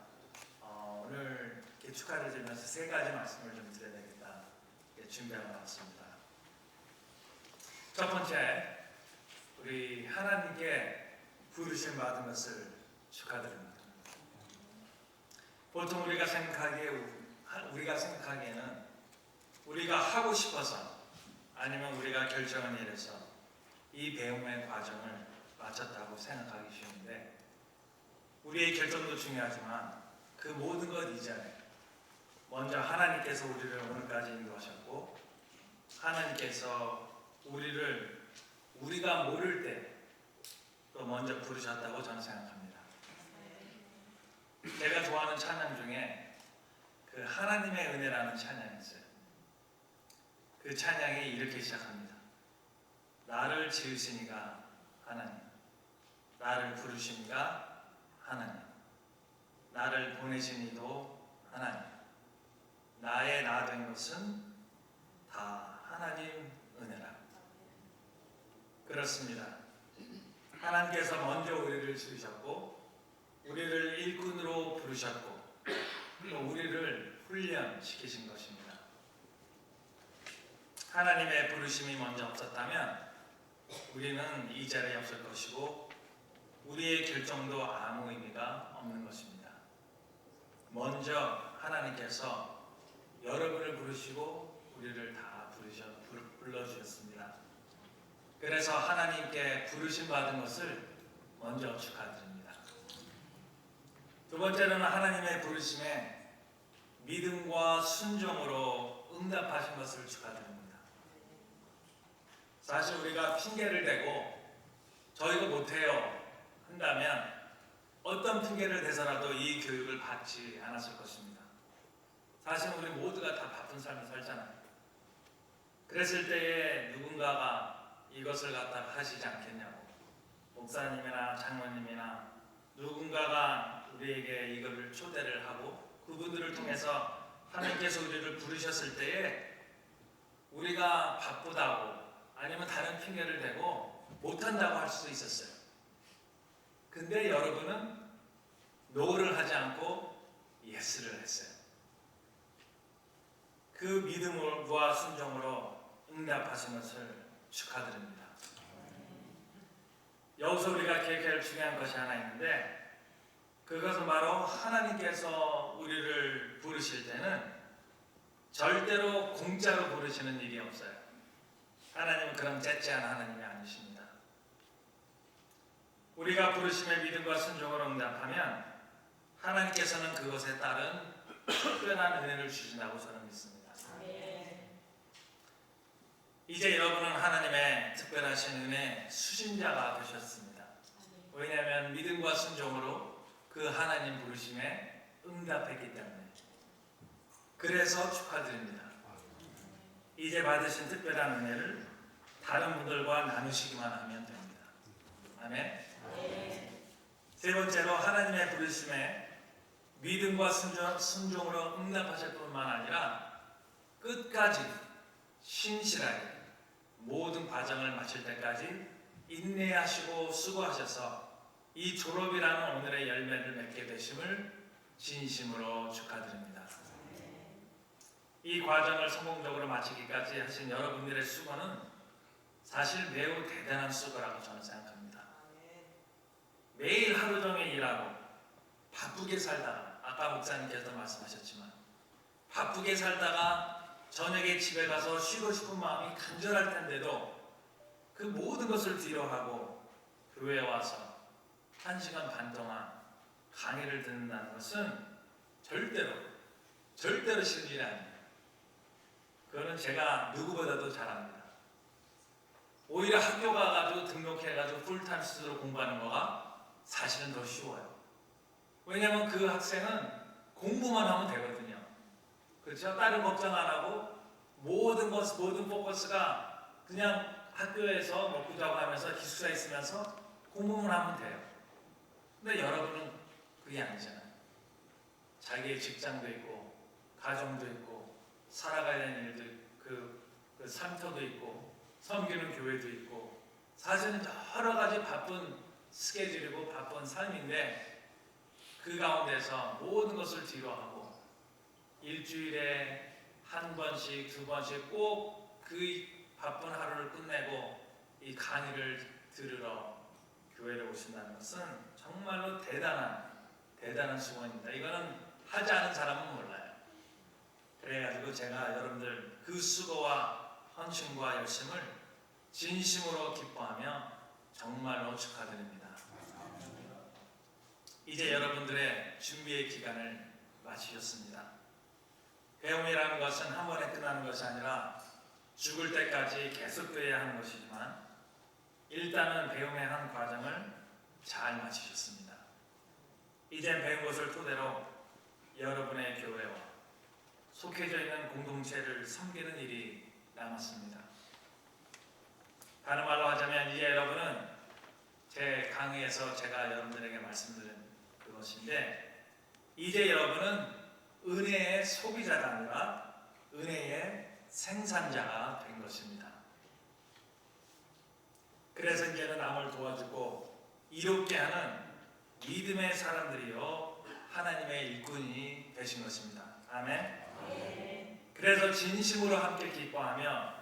오늘 이렇게 축하를 드리면서 세 가지 말씀을 좀 드려야 되겠다 준비하고 왔습니다. 첫 번째, 우리 하나님께 부르심 받은 것을 축하드립니다. 보통 우리가 생각하기에는 우리가 하고 싶어서 아니면 우리가 결정을 내려서 이 배움의 과정을 마쳤다고 생각하기 쉬운데, 우리의 결정도 중요하지만 그 모든 것 이전에 먼저 하나님께서 우리를 오늘까지 인도하셨고, 하나님께서 우리가 모를 때 또 먼저 부르셨다고 저는 생각합니다. 제가 좋아하는 찬양 중에 그 하나님의 은혜라는 찬양이 있어요. 그 찬양이 이렇게 시작합니다. 나를 지으시니가 하나님, 나를 부르시니가 하나님, 나를 보내신 이도 하나님, 나의 나 된 것은 다 하나님 은혜라. 그렇습니다. 하나님께서 먼저 우리를 지으셨고, 우리를 일꾼으로 부르셨고, 또 우리를 훈련시키신 것입니다. 하나님의 부르심이 먼저 없었다면 우리는 이 자리에 없을 것이고, 우리의 결정도 아무 의미가 없는 것입니다. 먼저 하나님께서 여러분을 부르시고 우리를 다 불러주셨습니다. 그래서 하나님께 부르심 받은 것을 먼저 축하드립니다. 두 번째로는 하나님의 부르심에 믿음과 순종으로 응답하신 것을 축하드립니다. 사실 우리가 핑계를 대고 저희가 못해요 한다면 어떤 핑계를 대서라도 이 교육을 받지 않았을 것입니다. 사실 우리 모두가 다 바쁜 삶을 살잖아요. 그랬을 때에 누군가가 이것을 갖다가 하시지 않겠냐고, 목사님이나 장로님이나 누군가가 우리에게 이것을 초대를 하고 그분들을 통해서 하나님께서 우리를 부르셨을 때에 우리가 바쁘다고 아니면 다른 핑계를 대고 못한다고 할 수도 있었어요. 근데 여러분은 노를 하지 않고 예스를 했어요. 그 믿음과 순종으로 응답하신 것을 축하드립니다. 여기서 우리가 기억해야 할 중요한 것이 하나 있는데, 그것은 바로 하나님께서 우리를 부르실 때는 절대로 공짜로 부르시는 일이 없어요. 하나님은 그런 째째한 하나님이 아니십니다. 우리가 부르심의 믿음과 순종으로 응답하면 하나님께서는 그것에 따른 특별한 은혜를 주신다고 저는 믿습니다. 이제 여러분은 하나님의 특별하신 은혜 수신자가 되셨습니다. 왜냐하면 믿음과 순종으로 그 하나님 부르심에 응답했기 때문에. 그래서 축하드립니다. 이제 받으신 특별한 은혜를 다른 분들과 나누시기만 하면 됩니다. 아멘. 세 번째로 하나님의 부르심에 믿음과 순종으로 응답하실 뿐만 아니라 끝까지 신실하게 모든 과정을 마칠 때까지 인내하시고 수고하셔서 이 졸업이라는 오늘의 열매를 맺게 되심을 진심으로 축하드립니다. 이 과정을 성공적으로 마치기까지 하신 여러분들의 수고는 사실 매우 대단한 수고라고 저는 생각합니다. 매일 하루 종일 일하고 바쁘게 살다가, 아까 목사님께서 말씀하셨지만 바쁘게 살다가 저녁에 집에 가서 쉬고 싶은 마음이 간절할 텐데도 그 모든 것을 뒤로 하고 교회에 와서 1시간 반 동안 강의를 듣는다는 것은 절대로 쉬운 일이 아니에요. 그거는 제가 누구보다도 잘 압니다. 오히려 학교 가가지고 등록해가지고 풀타임 스터디로 공부하는 거가 사실은 더 쉬워요. 왜냐하면 그 학생은 공부만 하면 되거든요. 그렇죠? 다른 걱정 안 하고 모든 포커스가 그냥 학교에서 먹고 자고 하면서 기숙사 있으면서 공부만 하면 돼요. 근데 여러분은 그게 아니잖아요. 자기의 직장도 있고 가정도 있고 살아가야 되는 일도 그 삶터도 있고 섬기는 교회도 있고 사실은 여러 가지 바쁜 스케줄이고 바쁜 삶인데 그 가운데서 모든 것을 뒤로하고 일주일에 한 번씩 두 번씩 꼭 그 바쁜 하루를 끝내고 이 강의를 들으러 교회를 오신다는 것은 정말로 대단한 수고입니다. 이거는 하지 않은 사람은 몰라요. 그래가지고 제가 여러분들 그 수고와 헌신과 열심을 진심으로 기뻐하며 정말로 축하드립니다. 이제 여러분들의 준비의 기간을 마치셨습니다. 배움이라는 것은 한 번에 끝나는 것이 아니라 죽을 때까지 계속되어야 하는 것이지만 일단은 배움의 한 과정을 잘 마치셨습니다. 이제 배운 것을 토대로 여러분의 교회와 속해져 있는 공동체를 섬기는 일이 남았습니다. 다른 말로 하자면 이제 여러분은 제 강의에서 제가 여러분들에게 말씀드린 그것인데 이제 여러분은 은혜의 소비자가 아니라 은혜의 생산자가 된 것입니다. 그래서 이제는 남을 도와주고 이롭게 하는 믿음의 사람들이요 하나님의 일꾼이 되신 것입니다. 아멘. 그래서 진심으로 함께 기뻐하며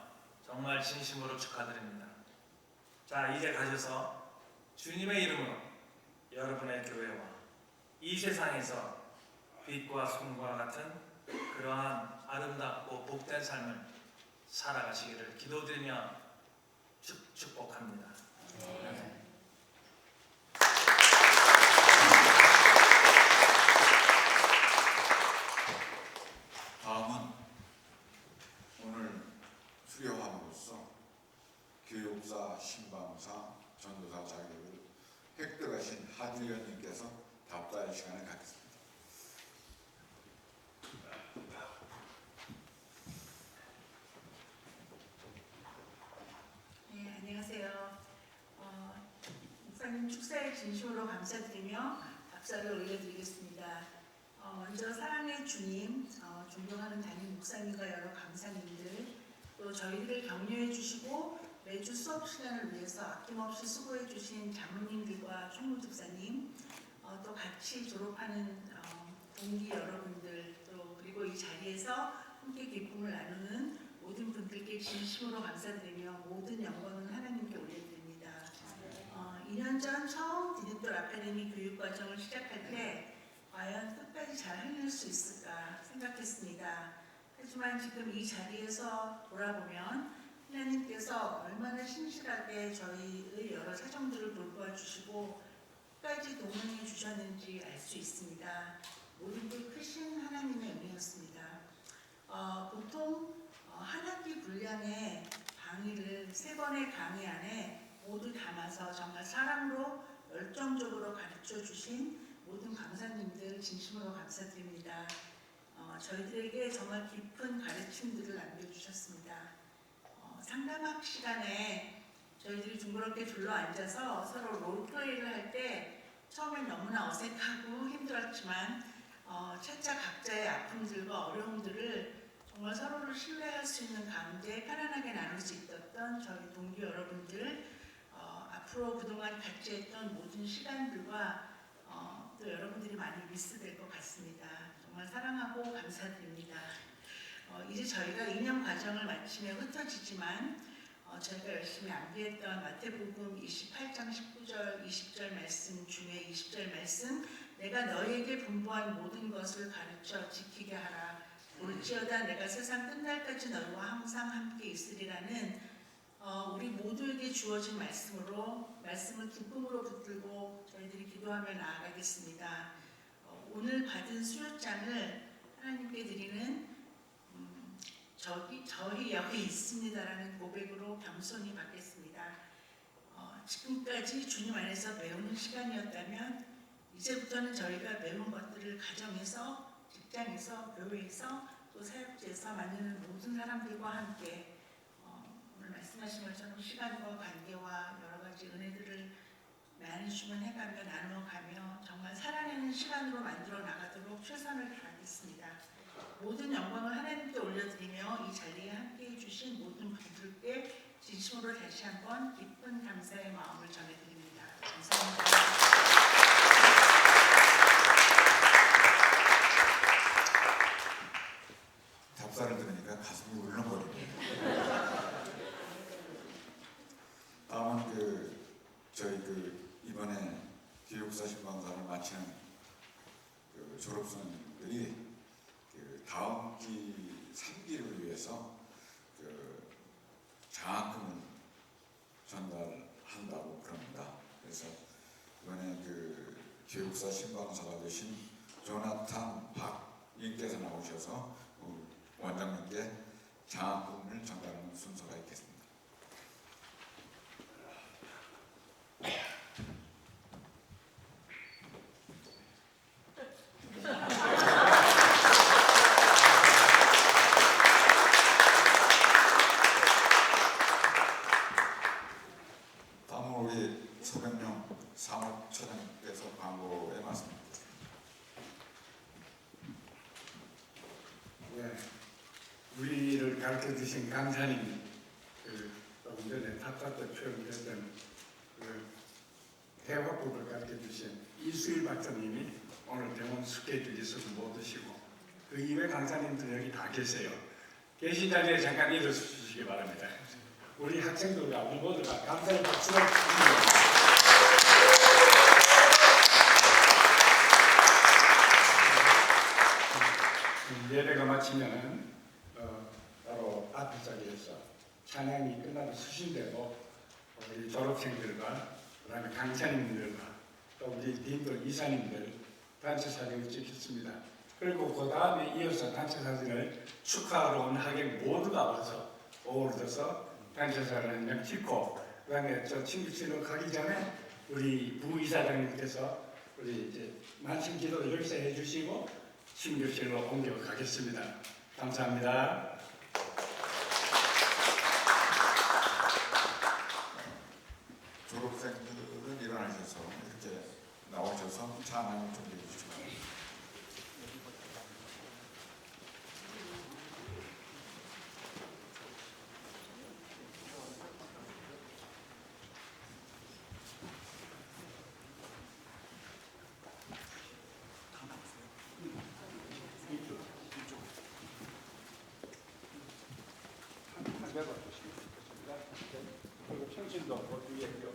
정말 진심으로 축하드립니다. 자, 이제 가셔서 주님의 이름으로 여러분의 교회와 이 세상에서 빛과 소금과 같은 그러한 아름답고 복된 삶을 살아가시기를 기도드리며 축복합니다. 아멘. 다음은 오늘 수료함으로써 교육사, 신방사, 전도사 자격을 획득하신 한의원님께서 답변 시간을 갖겠습니다. 네, 안녕하세요. 목사님 축사에 진심으로 감사드리며 답사를 올려드리겠습니다. 먼저 사랑의 주님, 존경하는 담임 목사님과 여러 강사님들, 또 저희들을 격려해 주시고 매주 수업 시간을 위해서 아낌없이 수고해 주신 장로님들과 총무집사님, 또 같이 졸업하는 동기 여러분들, 또 그리고 이 자리에서 함께 기쁨을 나누는 모든 분들께 진심으로 감사드리며 모든 영광은 하나님께 올려드립니다. 2년 전 처음 디딤돌 아카데미 교육과정을 시작할 때 과연 끝까지 잘 해낼 수 있을까 생각했습니다. 하지만 지금 이 자리에서 돌아보면 하나님께서 얼마나 신실하게 저희의 여러 사정들을 돌보아 주시고 끝까지 동행해 주셨는지 알 수 있습니다. 모든 게 크신 하나님의 은혜였습니다. 보통 한 학기 분량의 강의를 3번의 강의 안에 모두 담아서 정말 사랑으로 열정적으로 가르쳐 주신 모든 강사님들 진심으로 감사드립니다. 저희들에게 정말 깊은 가르침들을 남겨주셨습니다. 상담학 시간에 저희들이 둥그렇게 둘러앉아서 서로 롤플레이를 할 때 처음엔 너무나 어색하고 힘들었지만 차차 각자의 아픔들과 어려움들을 정말 서로를 신뢰할 수 있는 가운데 편안하게 나눌 수 있었던 저희 동기 여러분들, 앞으로 그동안 같이 했던 모든 시간들과 또 여러분들이 많이 미스될 것 같습니다. 정말 사랑하고 감사드립니다. 이제 저희가 2년 과정을 마치며 흩어지지만 저희가 열심히 암기했던 마태복음 28장 19절 20절 말씀 중에 20절 말씀, 내가 너희에게 분부한 모든 것을 가르쳐 지키게 하라. 올지어다 내가 세상 끝날까지 너희와 항상 함께 있으리라는 우리 모두에게 주어진 말씀으로 말씀을 기쁨으로 붙들고 저희들이 기도하며 나아가겠습니다. 오늘 받은 수료장을 하나님께 드리는 저희 여기 있습니다라는 고백으로 겸손히 받겠습니다. 지금까지 주님 안에서 배우는 시간이었다면 이제부터는 저희가 배운 것들을 가정에서, 직장에서, 교회에서, 또 사역지에서 만나는 모든 사람들과 함께 오늘 말씀하신 것처럼 시간과 관계와 여러 가지 은혜들을 나누시면 해가며 나누어가며 정말 살아내는 시간으로 만들어 나가도록 최선을 다하겠습니다. 모든 영광을 하나님께 올려드리며 이 자리에 함께해 주신 모든 분들께 진심으로 다시 한번 깊은 감사의 마음을 전해드립니다. 감사합니다. 답사를 들으니까 가슴이 울렁거리네요. 다음은 저희 이번에 교육사 신방사를 마치는 졸업생들이 다음 기 3기를 위해서 장학금을 전달한다고 그럽니다. 그래서 이번에 교육사 신방사가 되신 조나탄 박님께서 나오셔서 원장님께 장학금을 전달하는 순서가 있겠습니다. 다음은 우리 서병룡 사무처장께서 광고에 말씀드립니다. 네, 우리를 가르쳐 주신 강사님, 조금 전에 탑탑 때 표현했던 대화법을 가르쳐 주신 이수일 박사님이 오늘 병원 스케줄이 있어서 못 오시고 그 이외 강사님들 여기 다 계세요. 계신 자리에 잠깐 일어서 주시기 바랍니다. 우리 학생들과 우리 모두가 감사의 박수를 드립니다. 예배가 마치면은 바로 앞에 자리에서 찬양이 끝나도 수신되고 우리 졸업생들과 그다음에 강사님들과 또 우리 딘도 이사님들 단체 사진을 찍겠습니다. 그리고 그 다음에 이어서 단체 사진을 축하하러 온 학생 모두가 와서 어우러져서 단체 사진 한 장 찍고 그다음에 저 친구실로 가기 전에 우리 부이사장님께서 우리 이제 만신 기도를 여기서 해주시고 신교실로 옮겨가겠습니다. 감사합니다. 졸업생들은 일어나셔서 이렇게 나오셔서 찬양을 준비해 주시기 바랍니다. 한배가 주시면 좋겠습니다. 그리고 평신도 위에 있고요.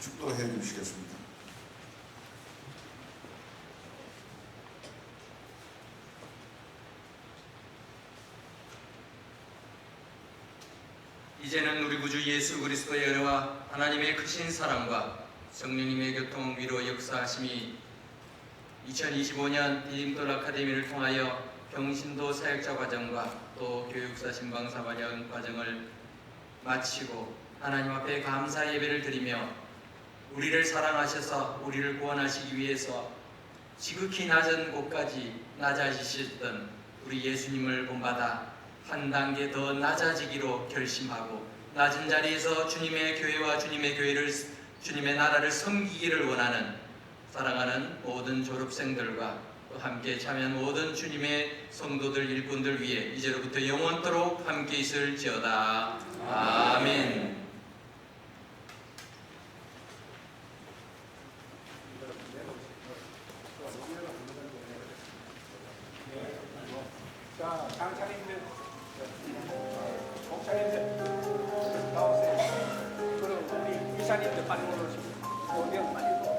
축도해 주시겠습니다. 이제는 우리 구주 예수 그리스도의 은혜와 하나님의 크신 사랑과 성령님의 교통 위로 역사하심이 2025년 디딤돌 아카데미를 통하여 경신도 사역자 과정과 또 교육사 신방사 발령 과정을 마치고 하나님 앞에 감사 예배를 드리며 우리를 사랑하셔서 우리를 구원하시기 위해서 지극히 낮은 곳까지 낮아지셨던 우리 예수님을 본받아 한 단계 더 낮아지기로 결심하고 낮은 자리에서 주님의 교회와 주님의 교회를 주님의 나라를 섬기기를 원하는 사랑하는 모든 졸업생들과 또 함께 참여한 모든 주님의 성도들 일꾼들 위해 이제로부터 영원토록 함께 있을지어다. 아멘. 자, 강사님들, 목사님들 나오세요. 그럼 우리 이사님들 빨리 오시고, 오면 빨리 오시고.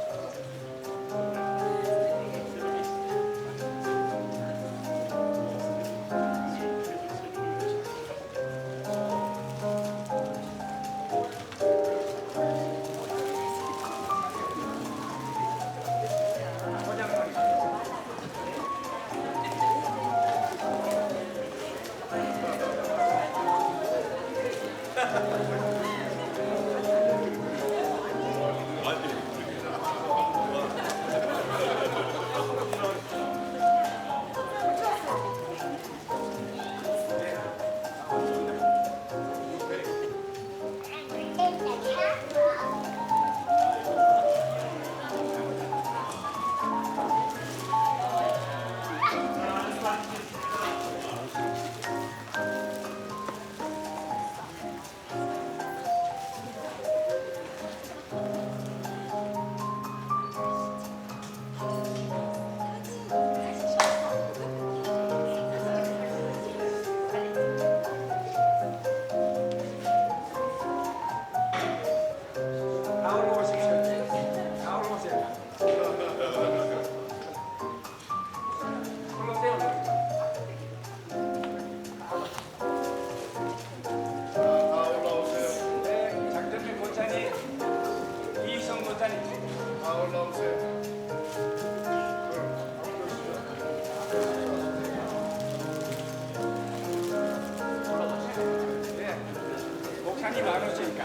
목사님 안 오시니까.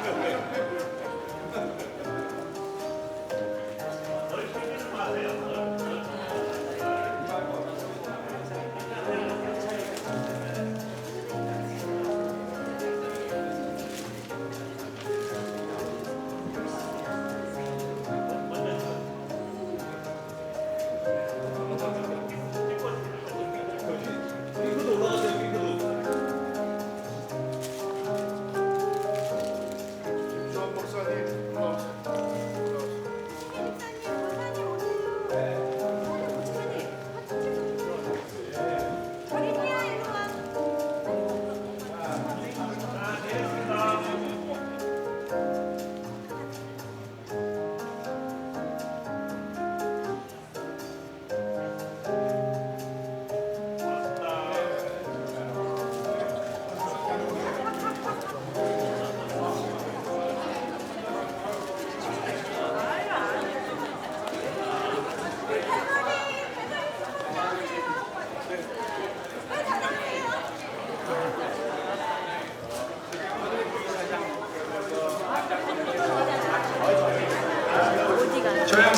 조용.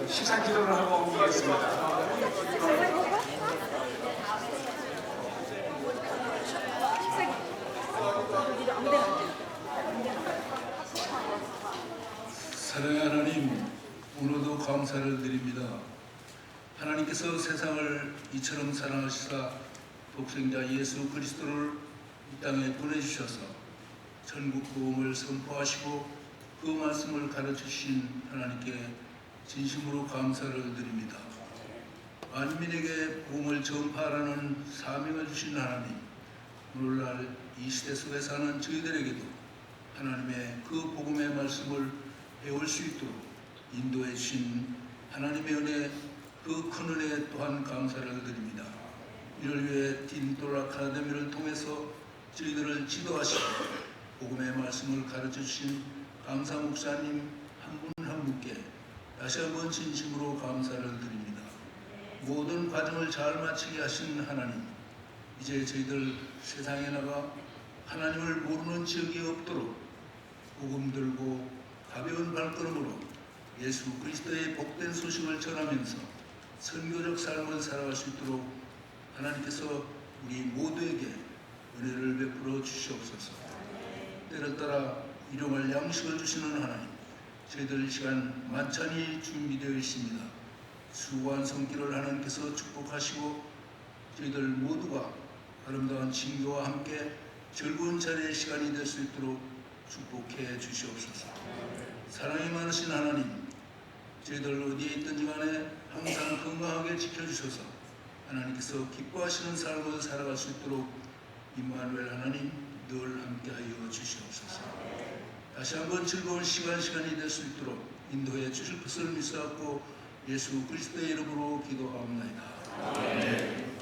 시상 기도를 하고 옮기겠습니다. 사랑의 하나님, 오늘도 감사를 드립니다. 하나님께서 세상을 이처럼 사랑하시사 독생자 예수 그리스도를 이 땅에 보내주셔서 전국 복음을 선포하시고 그 말씀을 가르치신 하나님께 진심으로 감사를 드립니다. 만민에게 복음을 전파하라는 사명을 주신 하나님, 오늘날 이 시대 속에 사는 저희들에게도 하나님의 그 복음의 말씀을 배울 수 있도록 인도해 주신 하나님의 은혜, 그 큰 은혜 또한 감사를 드립니다. 이를 위해 디딤돌 아카데미를 통해서 저희들을 지도하시고 복음의 말씀을 가르쳐 주신 감사 목사님 한 분 한 분께 다시 한번 진심으로 감사를 드립니다. 모든 과정을 잘 마치게 하신 하나님, 이제 저희들 세상에 나가 하나님을 모르는 지역이 없도록 복음 들고 가벼운 발걸음으로 예수 그리스도의 복된 소식을 전하면서 선교적 삶을 살아갈 수 있도록 하나님께서 우리 모두에게 은혜를 베풀어 주시옵소서. 때를 따라 일용할 양식을 주시는 하나님, 저희들 시간 만찬이 준비되어 있습니다. 수고한 손길을 하나님께서 축복하시고 저희들 모두가 아름다운 친교와 함께 즐거운 자리의 시간이 될 수 있도록 축복해 주시옵소서. 사랑이 많으신 하나님, 저희들 어디에 있든지 간에 항상 건강하게 지켜주셔서 하나님께서 기뻐하시는 삶을 살아갈 수 있도록 임마누엘 하나님 늘 함께하여 주시옵소서. 다시 한번 즐거운 시간이 될 수 있도록 인도해 주실 것을 믿사옵고 예수 그리스도의 이름으로 기도하옵나이다. 아멘.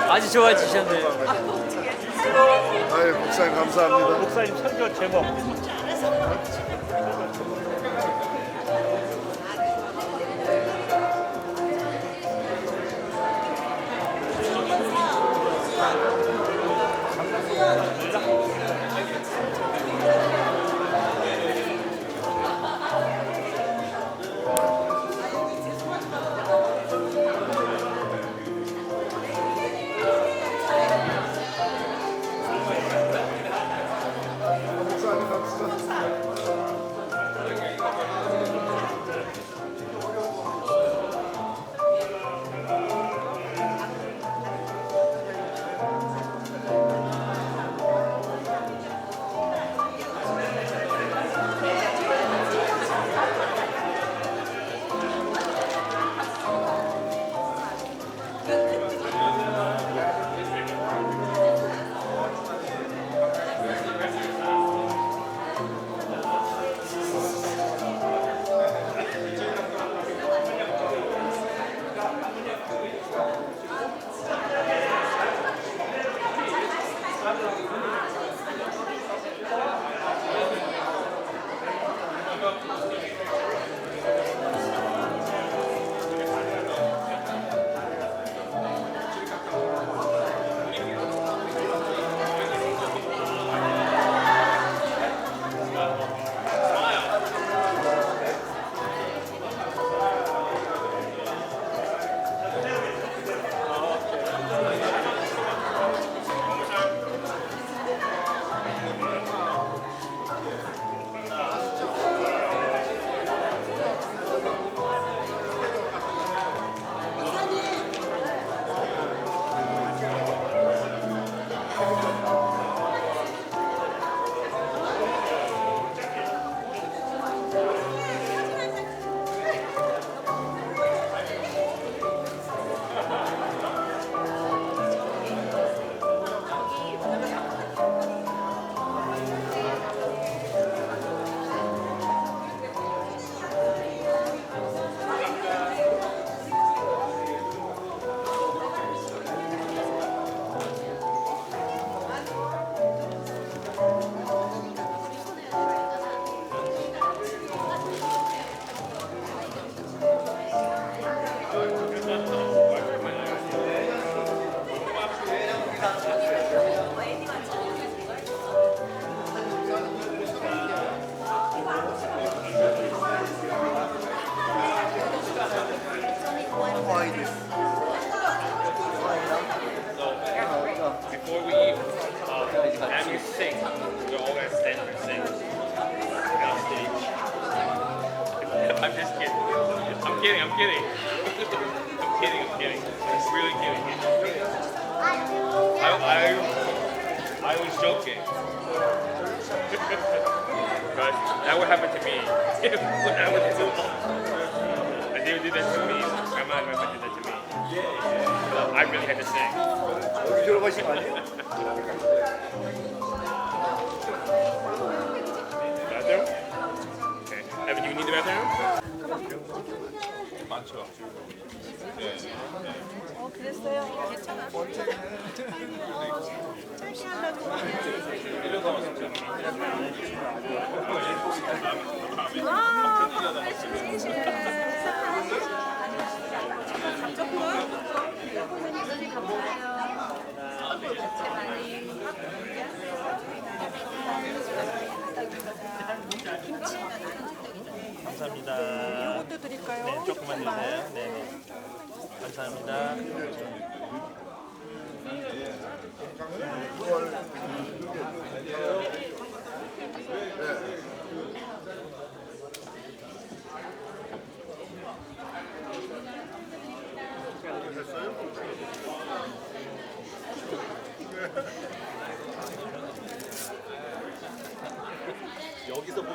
아주 좋아지셨네요. 아유, 목사님 감사합니다. 목사님 설교 제목. 와이드. Before we eat, have you sing. We're all gonna stand up and sing. On stage. I'm just kidding. I'm kidding. I'm kidding. I'm kidding. I'm really kidding. I was joking. But that would happen to me. When I was little. And they would do that to me. Grandma and grandma did that to me. So I really had to sing. 여기 들어가신 거 아니에요? Bathroom? Okay. Evan, you need the bathroom? 많죠. 그랬어요. 괜찮아. 짧게 하려고. 감사합니다. 이것도 드릴까요? 네, 조금만 주세요. 네, 네. 감사합니다. 여기서 뭐